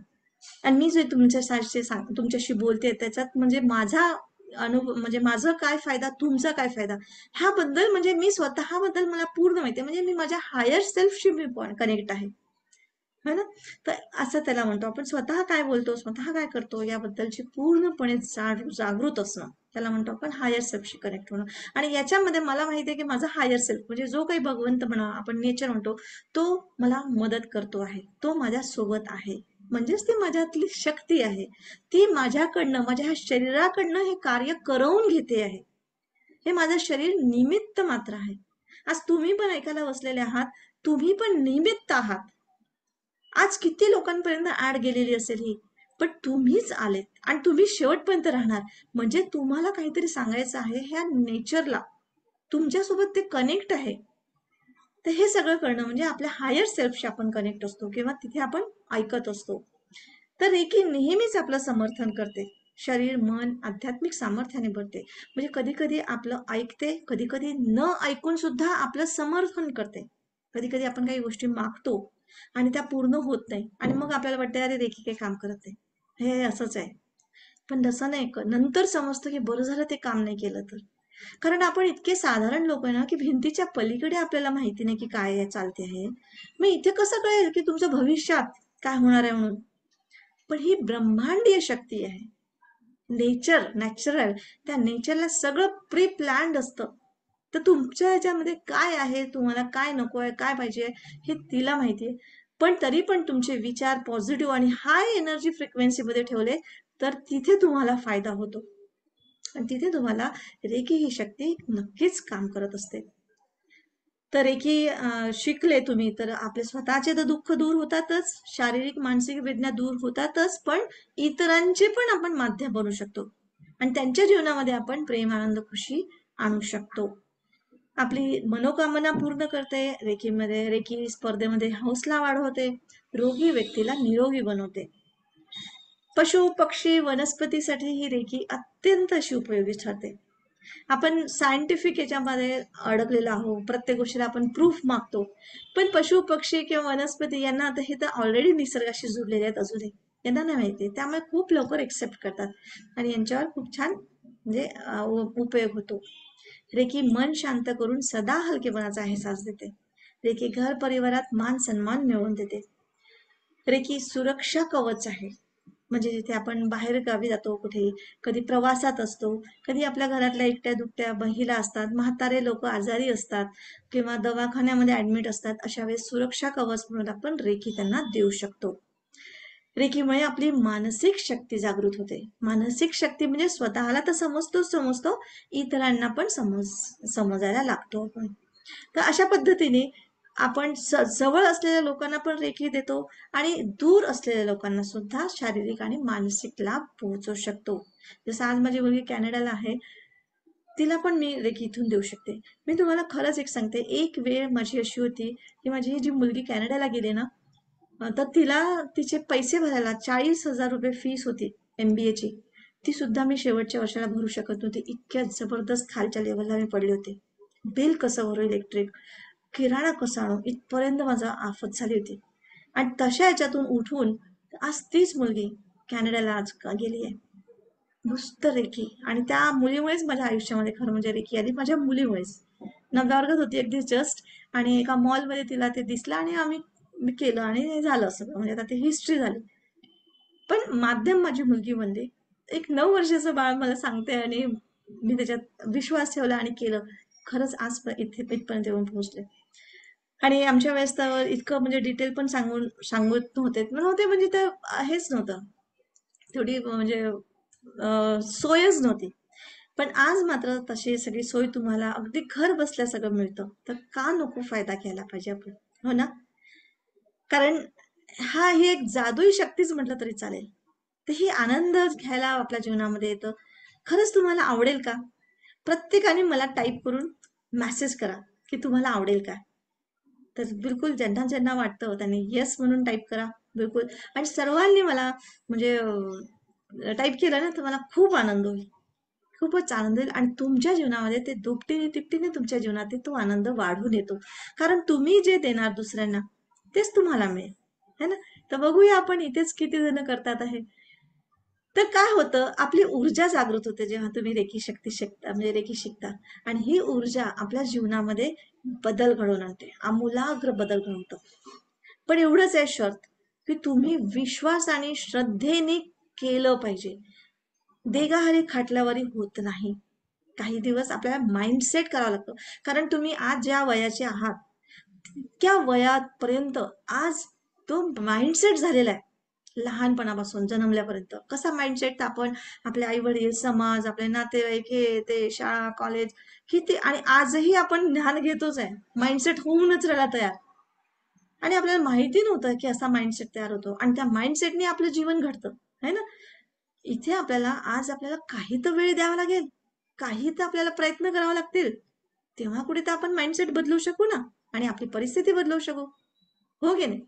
[SPEAKER 1] आणि मी जे तुमच्याशी बोलते त्याच्यात म्हणजे माझा अनुभव, म्हणजे माझं काय फायदा, तुमचा काय फायदा, ह्याबद्दल म्हणजे मी स्वतःबद्दल मला पूर्ण माहिती आहे. म्हणजे मी माझ्या हायर सेल्फशी मी कनेक्ट आहे. है ना? तर असं त्याला म्हणतो आपण. स्वतः काय बोलतो, स्वतः काय करतो याबद्दलची पूर्णपणे जागृत असणं, त्याला म्हणतो आपण हायर सेल्फशी कनेक्ट होणं. आणि याच्यामध्ये मला माहिती आहे की माझा हायर सेल्फ म्हणजे जो काही भगवंत म्हणा, आपण नेचर म्हणतो, तो मला मदत करतो आहे, तो माझ्या सोबत आहे. म्हणजेच ती माझ्यातली शक्ती आहे, ती माझ्याकडनं, माझ्या ह्या शरीराकडनं हे कार्य करवून घेते आहे. हे माझं शरीर निमित्त मात्र आहे. आज तुम्ही पण ऐकायला बसलेले आहात, तुम्ही पण निमित्त आहात. आज किती लोकांपर्यंत ऍड गेलेली असेल ही, पण तुम्हीच आलेत आणि तुम्ही शेवटपर्यंत राहणार. म्हणजे तुम्हाला काहीतरी सांगायचं आहे ह्या नेचरला, तुमच्यासोबत ते कनेक्ट आहे. तर हे सगळं करणं म्हणजे आपल्या हायर सेल्फशी आपण कनेक्ट असतो किंवा तिथे आपण ऐकत असतो. तर रेकी नेहमीच आपलं समर्थन करते. शरीर, मन आध्यात्मिक सामर्थ्याने भरते. म्हणजे कधी कधी आपलं ऐकते, कधी कधी न ऐकून सुद्धा आपलं समर्थन करते. कधी कधी आपण काही गोष्टी मागतो आणि त्या पूर्ण होत नाही आणि मग आपल्याला वाटतं अरे रेकी काही काम करत नाही, हे असंच आहे. पण तसं नाही, नंतर समजतं की बरं झालं ते काम नाही केलं तर. कारण आपण इतके साधारण लोक आहे ना की भिंतीच्या पलीकडे आपल्याला माहिती नाही की काय चालते आहे. मग इथे कसं कळेल की तुमच्या भविष्यात काय होणार आहे म्हणून. पण ही ब्रह्मांडीय शक्ती आहे. नेचर, नॅचरल, त्या नेचरला सगळं प्री प्लॅन्ड असतं. तर तुमच्या ह्याच्यामध्ये काय आहे, तुम्हाला काय नको आहे, काय पाहिजे, हे तिला माहिती आहे. पण तरी पण तुमचे विचार पॉझिटिव्ह आणि हाय एनर्जी फ्रिक्वेन्सी मध्ये ठेवले तर तिथे तुम्हाला फायदा होतो आणि तिथे तुम्हाला रेकी ही शक्ती नक्कीच काम करत असते. तर रेकी शिकले तुम्ही तर आपले स्वतःचे तर दुःख दूर होतातच, शारीरिक मानसिक वेदना दूर होतातच, पण इतरांचे पण आपण माध्यम बनू शकतो आणि त्यांच्या जीवनामध्ये आपण प्रेम, आनंद, खुशी आणू शकतो. आपली मनोकामना पूर्ण करते रेकीमध्ये. रेकी स्पर्धेमध्ये हौसला वाढवते, रोगी व्यक्तीला निरोगी बनवते. पशु पक्षी वनस्पतीसाठी ही रेकी अत्यंत अशी उपयोगी ठरते. आपण सायंटिफिक याच्यामध्ये अडकलेलो आहोत, प्रत्येक गोष्टीला आपण प्रूफ मागतो. पण पशु पक्षी किंवा वनस्पती यांना आता हे तर ऑलरेडी निसर्गाशी जुडलेले आहेत अजूनही, यांना नाही माहिती, त्यामुळे खूप लवकर एक्सेप्ट करतात आणि यांच्यावर खूप छान म्हणजे उपयोग होतो. रेकी मन शांत करून सदा हलकेपणाचा अहसास देते. रेकी घर परिवारात मान सन्मान मिळवून देते. रेकी सुरक्षा कवच आहे. म्हणजे जिथे आपण बाहेर गावी जातो, कुठे कधी प्रवासात असतो, कधी आपल्या घरातल्या एकट्या दुकट्या महिला असतात, म्हातारे लोक आजारी असतात किंवा दवाखान्यामध्ये ऍडमिट असतात, अशा वेळेस सुरक्षा कवच म्हणून आपण रेकी त्यांना देऊ शकतो. रेकीमुळे आपली मानसिक शक्ती जागृत होते. मानसिक शक्ती म्हणजे स्वतःला तर समजतो, इतरांना पण समजायला लागतो आपण. तर अशा पद्धतीने आपण जवळ असलेल्या लोकांना पण रेखी देतो आणि दूर असलेल्या लोकांना सुद्धा शारीरिक आणि मानसिक लाभ पोहोचवू शकतो. जसं आज माझी मुलगी कॅनडाला आहे, तिला पण मी रेखी इथून देऊ शकते. मी तुम्हाला खरंच एक सांगते, एक वेळ माझी अशी होती की माझी जी मुलगी कॅनडाला गेली ना, तर तिला तिचे पैसे भरायला 40,000 रुपये फीस होती MBA ची. ती सुद्धा मी शेवटच्या वर्षाला भरू शकत नव्हती, इतक्या जबरदस्त खालच्या लेवलला मी पडले होते. बिल कसं भरू इलेक्ट्रिक, किराणा कसा आणू, इथपर्यंत माझा आफत झाली होती. आणि तशा याच्यातून उठून आज तीच मुलगी कॅनडाला आज गेली आहे. नुसतं रेकी. आणि त्या मुलीमुळेच माझ्या आयुष्यामध्ये खरं म्हणजे रेकी आली, माझ्या मुलीमुळेच. नवव्या वर्गात होती अगदी जस्ट, आणि एका मॉलमध्ये तिला ते दिसलं आणि मी केलं आणि झालं सगळं. म्हणजे आता ती हिस्ट्री झाली. पण माध्यम माझी मुलगी बनली. एक 9 वर्षाचं बाळ मला सांगते आणि मी त्याच्यात विश्वास ठेवला आणि केलं. खरंच आज इथे इथपर्यंत येऊन पोहोचले. आणि आमच्या वेळेस तर इतकं म्हणजे डिटेल पण सांगत नव्हते म्हणजे तर हेच नव्हतं, थोडी म्हणजे सोयच नव्हती. पण आज मात्र तशी सगळी सोय तुम्हाला अगदी घर बसल्या सगळं मिळतं. तर का नको फायदा घ्यायला पाहिजे आपण, हो ना? कारण ही एक जादुई शक्तीच म्हटलं तरी चालेल. तर ही आनंद घ्यायला आपल्या जीवनामध्ये येतं. खरंच तुम्हाला आवडेल का? प्रत्येकाने मला टाईप करून मेसेज करा की तुम्हाला आवडेल का. तर बिलकुल ज्यांना ज्यांना वाटतं त्यांनी येस म्हणून टाईप करा, बिलकुल. आणि सर्वांनी मला म्हणजे टाईप केलं ना तर मला खूप आनंद होईल, खूपच आनंद होईल. आणि तुमच्या जीवनामध्ये ते दुपटीने तिपटीने तुमच्या जीवनात तो आनंद वाढून येतो. कारण तुम्ही जे देणार दुसऱ्यांना तेच तुम्हाला मिळेल, है ना? तर बघूया आपण इथेच किती जण करतात आहे. तर काय होतं, आपली ऊर्जा जागृत होते जेव्हा तुम्ही रेकी शक्ती शिकता, म्हणजे रेकी शिकता. आणि ही ऊर्जा आपल्या जीवनामध्ये बदल घडवून आणते, आमूलाग्र बदल घडवतं. पण एवढंच आहे शर्त, की तुम्ही विश्वास आणि श्रद्धेने केलं पाहिजे. देगाहारी खाटल्यावरी होत नाही. काही दिवस आपल्याला माइंडसेट करावं लागतं. कारण तुम्ही आज ज्या वयाचे आहात, त्या वयापर्यंत आज तो माइंडसेट झालेला आहे. लहानपणापासून जन्मल्यापर्यंत कसा माइंडसेट, आपण आपले आई वडील, समाज, आपले नातेवाईक, हे ते, शाळा, कॉलेज, किती, आणि आजही आपण ध्यान घेतोच आहे. माइंडसेट होऊनच राहिला तयार. आणि आपल्याला माहिती नव्हतं की असा माइंडसेट तयार होतो, आणि त्या माइंडसेटने आपलं जीवन घडतं, है ना. इथे आपल्याला आज आपल्याला काही तर वेळ द्यावा लागेल, काही तर आपल्याला प्रयत्न करावे लागतील, तेव्हा कुठे तर आपण माइंडसेट बदलू शकू ना, आणि आपली परिस्थिती बदलू शकू, हो की नाही.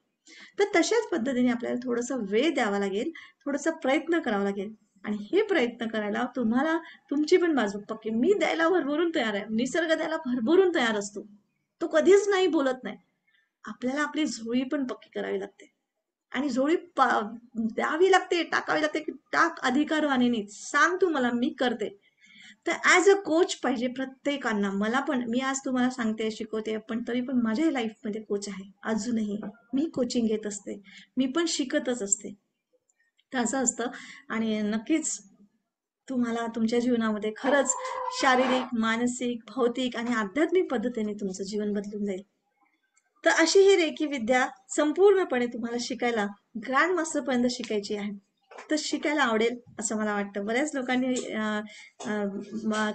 [SPEAKER 1] तर तशाच पद्धतीने आपल्याला थोडासा वेळ द्यावा लागेल, थोडासा प्रयत्न करावा लागेल. आणि हे प्रयत्न करायला तुम्हाला तुमची पण बाजू पक्की, मी द्यायला भरभरून तयार आहे, निसर्ग द्यायला भरभरून तयार असतो, तो कधीच नाही बोलत नाही. आपल्याला आपली झोळी पण पक्की करावी लागते, आणि झोळी द्यावी लागते, टाकावी लागते, की टाक अधिकारवाणीने, सांग तू मला, मी करते. तर ऍज अ कोच पाहिजे प्रत्येकांना. मला पण, मी आज तुम्हाला सांगते, शिकवते, पण तरी पण माझ्या लाईफमध्ये कोच आहे अजूनही. मी कोचिंग घेत असते, मी पण शिकतच असते. तर असं असतं. आणि नक्कीच तुम्हाला तुमच्या जीवनामध्ये खरंच शारीरिक, मानसिक, भौतिक आणि आध्यात्मिक पद्धतीने तुमचं जीवन बदलून जाईल. तर अशी ही रेकी विद्या संपूर्णपणे तुम्हाला शिकायला, ग्रँड मास्टर पर्यंत शिकायची आहे. तर शिकायला आवडेल असं मला वाटतं. बऱ्याच लोकांनी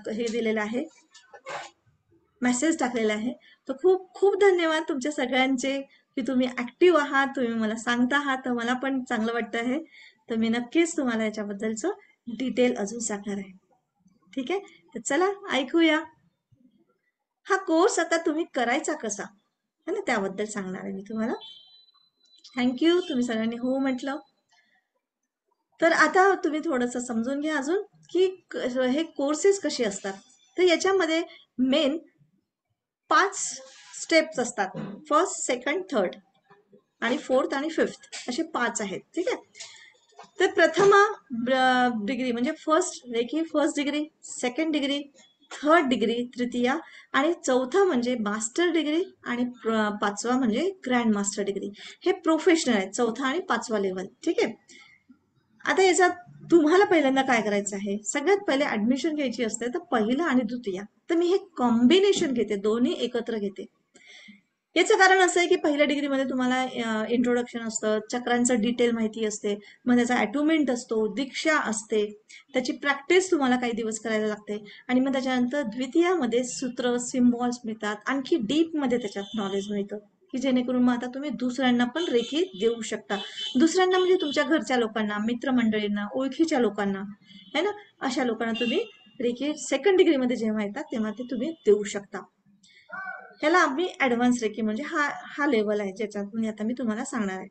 [SPEAKER 1] हे दिलेलं आहे, मेसेज टाकलेला आहे. तर खूप खूप धन्यवाद तुमच्या सगळ्यांचे, की तुम्ही ऍक्टिव्ह आहात, तुम्ही मला सांगता आहात, तर मला पण चांगलं वाटतं आहे. तर मी नक्कीच तुम्हाला याच्याबद्दलचं डिटेल अजून सांगणार आहे. ठीक आहे, तर चला ऐकूया. हा कोर्स आता तुम्ही करायचा कसा, है ना, त्याबद्दल सांगणार आहे मी तुम्हाला. थँक्यू, तुम्ही सगळ्यांनी हो म्हटलं. तर आता तुम्ही थोडंसं समजून घ्या अजून, की हे कोर्सेस कसे असतात. तर याच्यामध्ये मेन 5 स्टेप्स असतात. फर्स्ट, सेकंड, थर्ड आणि फोर्थ आणि फिफ्थ, असे 5 आहेत. ठीक आहे. तर प्रथम डिग्री म्हणजे first reiki first degree, second degree, third degree तृतीया, आणि चौथा म्हणजे मास्टर डिग्री, आणि पाचवा म्हणजे ग्रँड मास्टर डिग्री. हे प्रोफेशनल आहे, चौथा आणि पाचवा लेवल. ठीक आहे. आता याच्यात तुम्हाला पहिल्यांदा काय करायचं आहे, सगळ्यात पहिले ऍडमिशन घ्यायची असते, तर पहिला आणि द्वितीय. तर मी हे कॉम्बिनेशन घेते, दोन्ही एकत्र घेते. याचं कारण असं आहे की पहिल्या डिग्रीमध्ये तुम्हाला इंट्रोडक्शन असतं, चक्रांचं डिटेल माहिती असते, मग त्याचा अॅटोमेंट असतो, दीक्षा असते, त्याची प्रॅक्टिस तुम्हाला काही दिवस करायला लागते, आणि मग त्याच्यानंतर द्वितीयामध्ये सूत्र, सिम्बॉल्स मिळतात, आणखी डीप मध्ये त्याच्यात नॉलेज मिळतं, की जेणेकरून मग आता तुम्ही दुसऱ्यांना पण रेखी देऊ शकता. दुसऱ्यांना म्हणजे तुमच्या घरच्या लोकांना, मित्रमंडळींना, ओळखीच्या लोकांना, है ना, अशा लोकांना तुम्ही रेखी सेकंड डिग्रीमध्ये जेव्हा येतात तेव्हा ते तुम्ही देऊ शकता. ह्याला आम्ही ऍडव्हान्स रेकी म्हणजे हा हा लेवल आहे, ज्याच्यातून आता मी तुम्हाला सांगणार आहे.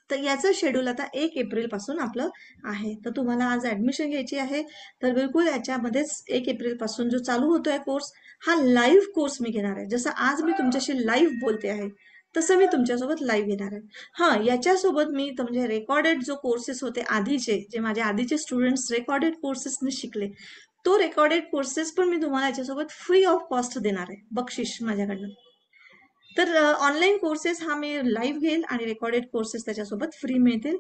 [SPEAKER 1] तर याचं शेड्यूल आता 1 एप्रिल पासून आपलं आहे. तर तुम्हाला आज ऍडमिशन घ्यायची आहे, तर बिलकुल याच्यामध्येच 1 एप्रिल पासून जो चालू होतोय कोर्स, हा लाईव्ह कोर्स मी घेणार आहे. जसं आज मी तुमच्याशी लाईव्ह बोलते आहे, तसं मी तुमच्यासोबत लाईव्ह घेणार आहे. हा, याच्यासोबत मी म्हणजे रेकॉर्डेड जो कोर्सेस होते आधीचे, जे माझे आधीचे स्टुडंट्स रेकॉर्डेड कोर्सेसने शिकले, तो रेकॉर्डेड कोर्सेस पण मी तुम्हाला याच्यासोबत फ्री ऑफ कॉस्ट देणार आहे, बक्षीस माझ्याकडनं. तर ऑनलाईन कोर्सेस हा मी लाईव्ह घेईल, आणि रेकॉर्डेड कोर्सेस त्याच्यासोबत फ्री मिळतील.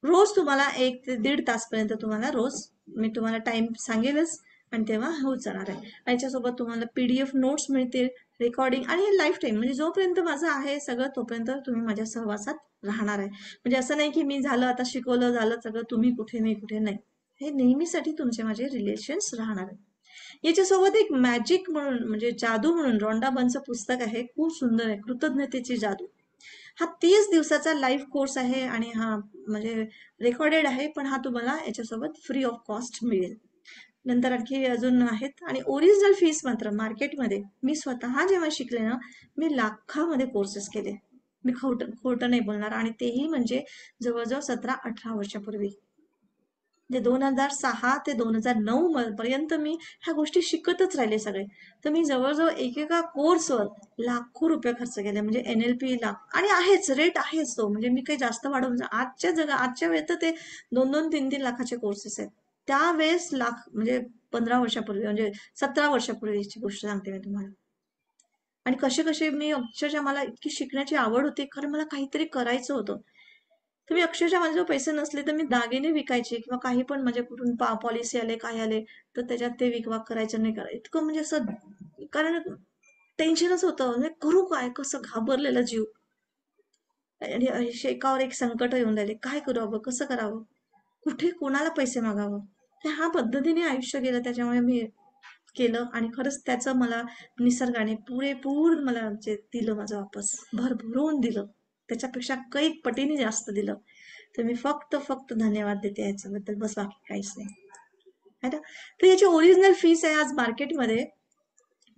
[SPEAKER 1] रोज तुम्हाला 1 ते 1.5 तास तुम्हाला रोज मी तुम्हाला टाइम सांगेलच, आणि तेव्हा होत जाणार आहे. याच्यासोबत तुम्हाला PDF नोट्स मिळतील, रेकॉर्डिंग, आणि हे लाईफ टाईम, म्हणजे जोपर्यंत माझं आहे सगळं तोपर्यंत तुम्ही माझ्या सहवासात राहणार आहे. म्हणजे असं नाही की मी झालं आता शिकवलं झालं सगळं, तुम्ही कुठे मी कुठे, नाही. हे नेहमीसाठी तुमचे माझे रिलेशन्स राहणार आहे. याच्यासोबत एक मॅजिक म्हणून म्हणजे जादू म्हणून रॉन्डा बनचं पुस्तक आहे, खूप सुंदर आहे, कृतज्ञतेची जादू. हा 30 दिवसाचा लाईव्ह कोर्स आहे, आणि हा म्हणजे रेकॉर्डेड आहे, पण हा तुम्हाला याच्यासोबत फ्री ऑफ कॉस्ट मिळेल. नंतर आणखी अजून आहेत, आणि ओरिजिनल फीस मात्र मार्केटमध्ये मी स्वतः जेव्हा शिकले ना, मी लाखामध्ये कोर्सेस केले. मी खोटं खोटं नाही बोलणार, आणि तेही म्हणजे जवळजवळ 17-18 वर्षापूर्वी. म्हणजे 2006 ते 2009 पर्यंत मी ह्या गोष्टी शिकतच राहिले सगळे. तर मी जवळजवळ एकेका कोर्सवर लाखो रुपये खर्च केले, म्हणजे NLP ला, आणि आहेच रेट आहेच तो, म्हणजे मी काही जास्त वाढवून, आजच्या वेळेत तर ते 2-2, 3-3 लाखाचे कोर्सेस आहेत. त्यावेळेस लाख म्हणजे 15 वर्षापूर्वी, म्हणजे 17 वर्षापूर्वीची गोष्ट सांगते मी तुम्हाला. आणि कसे कसे मी अक्षरशः, मला इतकी शिकण्याची आवड होती, कारण मला काहीतरी करायचं होतं. तुम्ही अक्षरशः माझ्याजवळ पैसे नसले तर मी दागिने विकायचे किंवा काही पण म्हणजे कुठून पॉलिसी आले काय आले तर त्याच्यात ते विकवाक करायचं नाही करायचं इतकं म्हणजे असं कारण टेन्शनच होतं म्हणजे करू काय कसं घाबरलेला जीव आणि एकावर एक संकट येऊन राहिले काय करावं कसं करावं कुठे कोणाला पैसे मागावं ह्या पद्धतीने आयुष्य गेलं त्याच्यामुळे मी केलं आणि खरंच त्याचं मला निसर्गाने पुरेपूर मला जे दिलं माझं वापस भरभरून दिलं त्याच्यापेक्षा कैक पटीने जास्त दिलं तर मी फक्त फक्त धन्यवाद देते याच्याबद्दल बस बाकी काहीच नाही है ना तर याची ओरिजिनल फीस आहे आज मार्केटमध्ये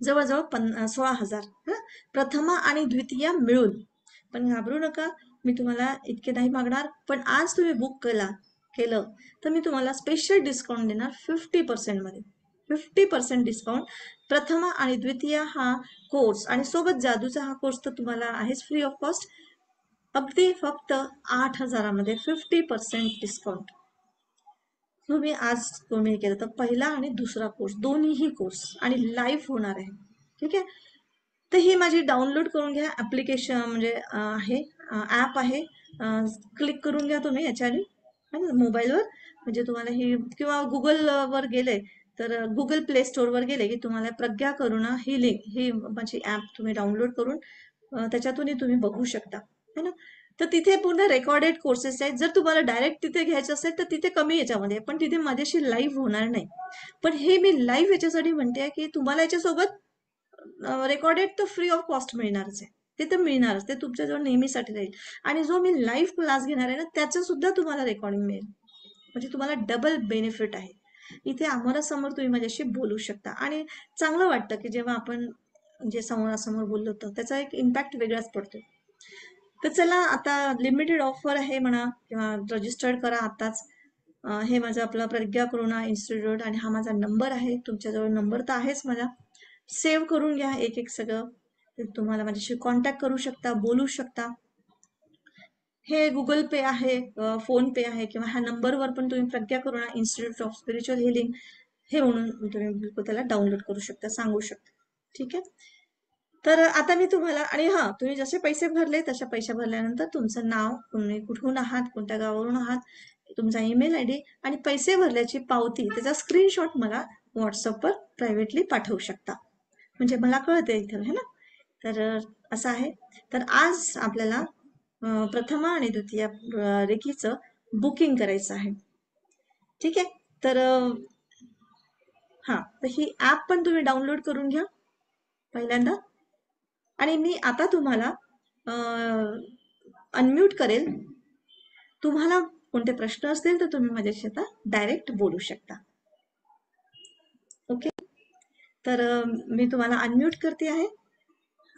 [SPEAKER 1] जवळजवळ 16,000 प्रथमा आणि द्वितीय मिळून पण घाबरू नका मी तुम्हाला इतके नाही मागणार पण आज तुम्ही बुक केलं तर मी तुम्हाला स्पेशल डिस्काउंट देणार 50% मध्ये 50% डिस्काउंट प्रथमा आणि द्वितीय हा कोर्स आणि सोबत जादूचा हा कोर्स तर तुम्हाला आहेच फ्री ऑफ कॉस्ट अगदी फक्त 8,000 मध्ये 50% डिस्काउंट तुम्ही आज तुम्ही केलं तर पहिला आणि दुसरा कोर्स दोन्हीही कोर्स आणि लाईव्ह होणार आहे ठीक आहे तर ही माझी डाउनलोड करून घ्या ऍप्लिकेशन म्हणजे आहे ऍप आहे क्लिक करून घ्या तुम्ही याच्याने मोबाईलवर म्हणजे तुम्हाला ही किंवा गुगल वर गेले तर गुगल प्ले स्टोअर वर गेले की तुम्हाला प्रज्ञा करुणा ही लिंक ही माझी ऍप तुम्ही डाउनलोड करून त्याच्यातूनही तुम्ही बघू शकता है ना तर तिथे पूर्ण रेकॉर्डेड कोर्सेस आहेत जर तुम्हाला डायरेक्ट तिथे घ्यायचं असेल तर तिथे कमी याच्यामध्ये पण तिथे माझ्याशी लाईव्ह होणार नाही पण हे मी लाईव्ह याच्यासाठी म्हणते की तुम्हाला याच्यासोबत रेकॉर्डेड तर फ्री ऑफ कॉस्ट मिळणारच आहे ते तर मिळणारच ते तुमच्याजवळ नेहमीसाठी राहील आणि जो मी लाईव्ह क्लास घेणार आहे ना त्याचं सुद्धा तुम्हाला रेकॉर्डिंग मिळेल म्हणजे तुम्हाला डबल बेनिफिट आहे इथे समोर तुम्ही माझ्याशी बोलू शकता आणि चांगलं वाटतं की जेव्हा आपण जे समोरासमोर बोललो होतो त्याचा एक इम्पॅक्ट वेगळाच पडतो तर चला आता लिमिटेड ऑफर आहे म्हणा किंवा रजिस्टर्ड करा आताच हे माझं आपलं प्रज्ञा करुणा इन्स्टिट्यूट आणि हा माझा नंबर आहे तुमच्याजवळ नंबर तर आहेच माझा सेव्ह करून घ्या एक एक सगळं तुम्हाला माझ्याशी कॉन्टॅक्ट करू शकता बोलू शकता हे गुगल पे आहे फोन पे आहे किंवा ह्या नंबरवर पण तुम्ही प्रज्ञा करुणा इन्स्टिट्यूट ऑफ स्पिरिच्युअल हिलिंग हे म्हणून तुम्ही बिलकुल त्याला डाउनलोड करू शकता सांगू शकता ठीक आहे तर आता मी तुम्हाला आणि हा तुम्ही जसे पैसे भरले तसे पैसे भरल्यानंतर तुमचं नाव तुम्ही कुठून आहात कोणत्या गावावरून आहात तुमचा ईमेल आयडी आणि पैसे भरल्याची पावती त्याचा स्क्रीनशॉट मला व्हॉट्सअपवर प्रायव्हेटली पाठवू शकता म्हणजे मला कळते इथं है ना तर असं आहे तर आज आपल्याला प्रथमा आणि द्वितीय रेखीचं बुकिंग करायचं आहे ठीक आहे तर हा तर ही ऍप पण तुम्ही डाउनलोड करून घ्या पहिल्यांदा आणि मी आता तुम्हाला अनम्यूट करेल तुम्हाला कोणते प्रश्न असतील तर तुम्ही माझ्याशी आता डायरेक्ट बोलू शकता ओके तर मी तुम्हाला अनम्यूट करते आहे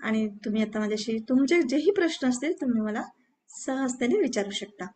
[SPEAKER 1] आणि तुम्ही आता माझ्याशी तुमचे जेही प्रश्न असतील तुम्ही मला सहजतेने विचारू शकता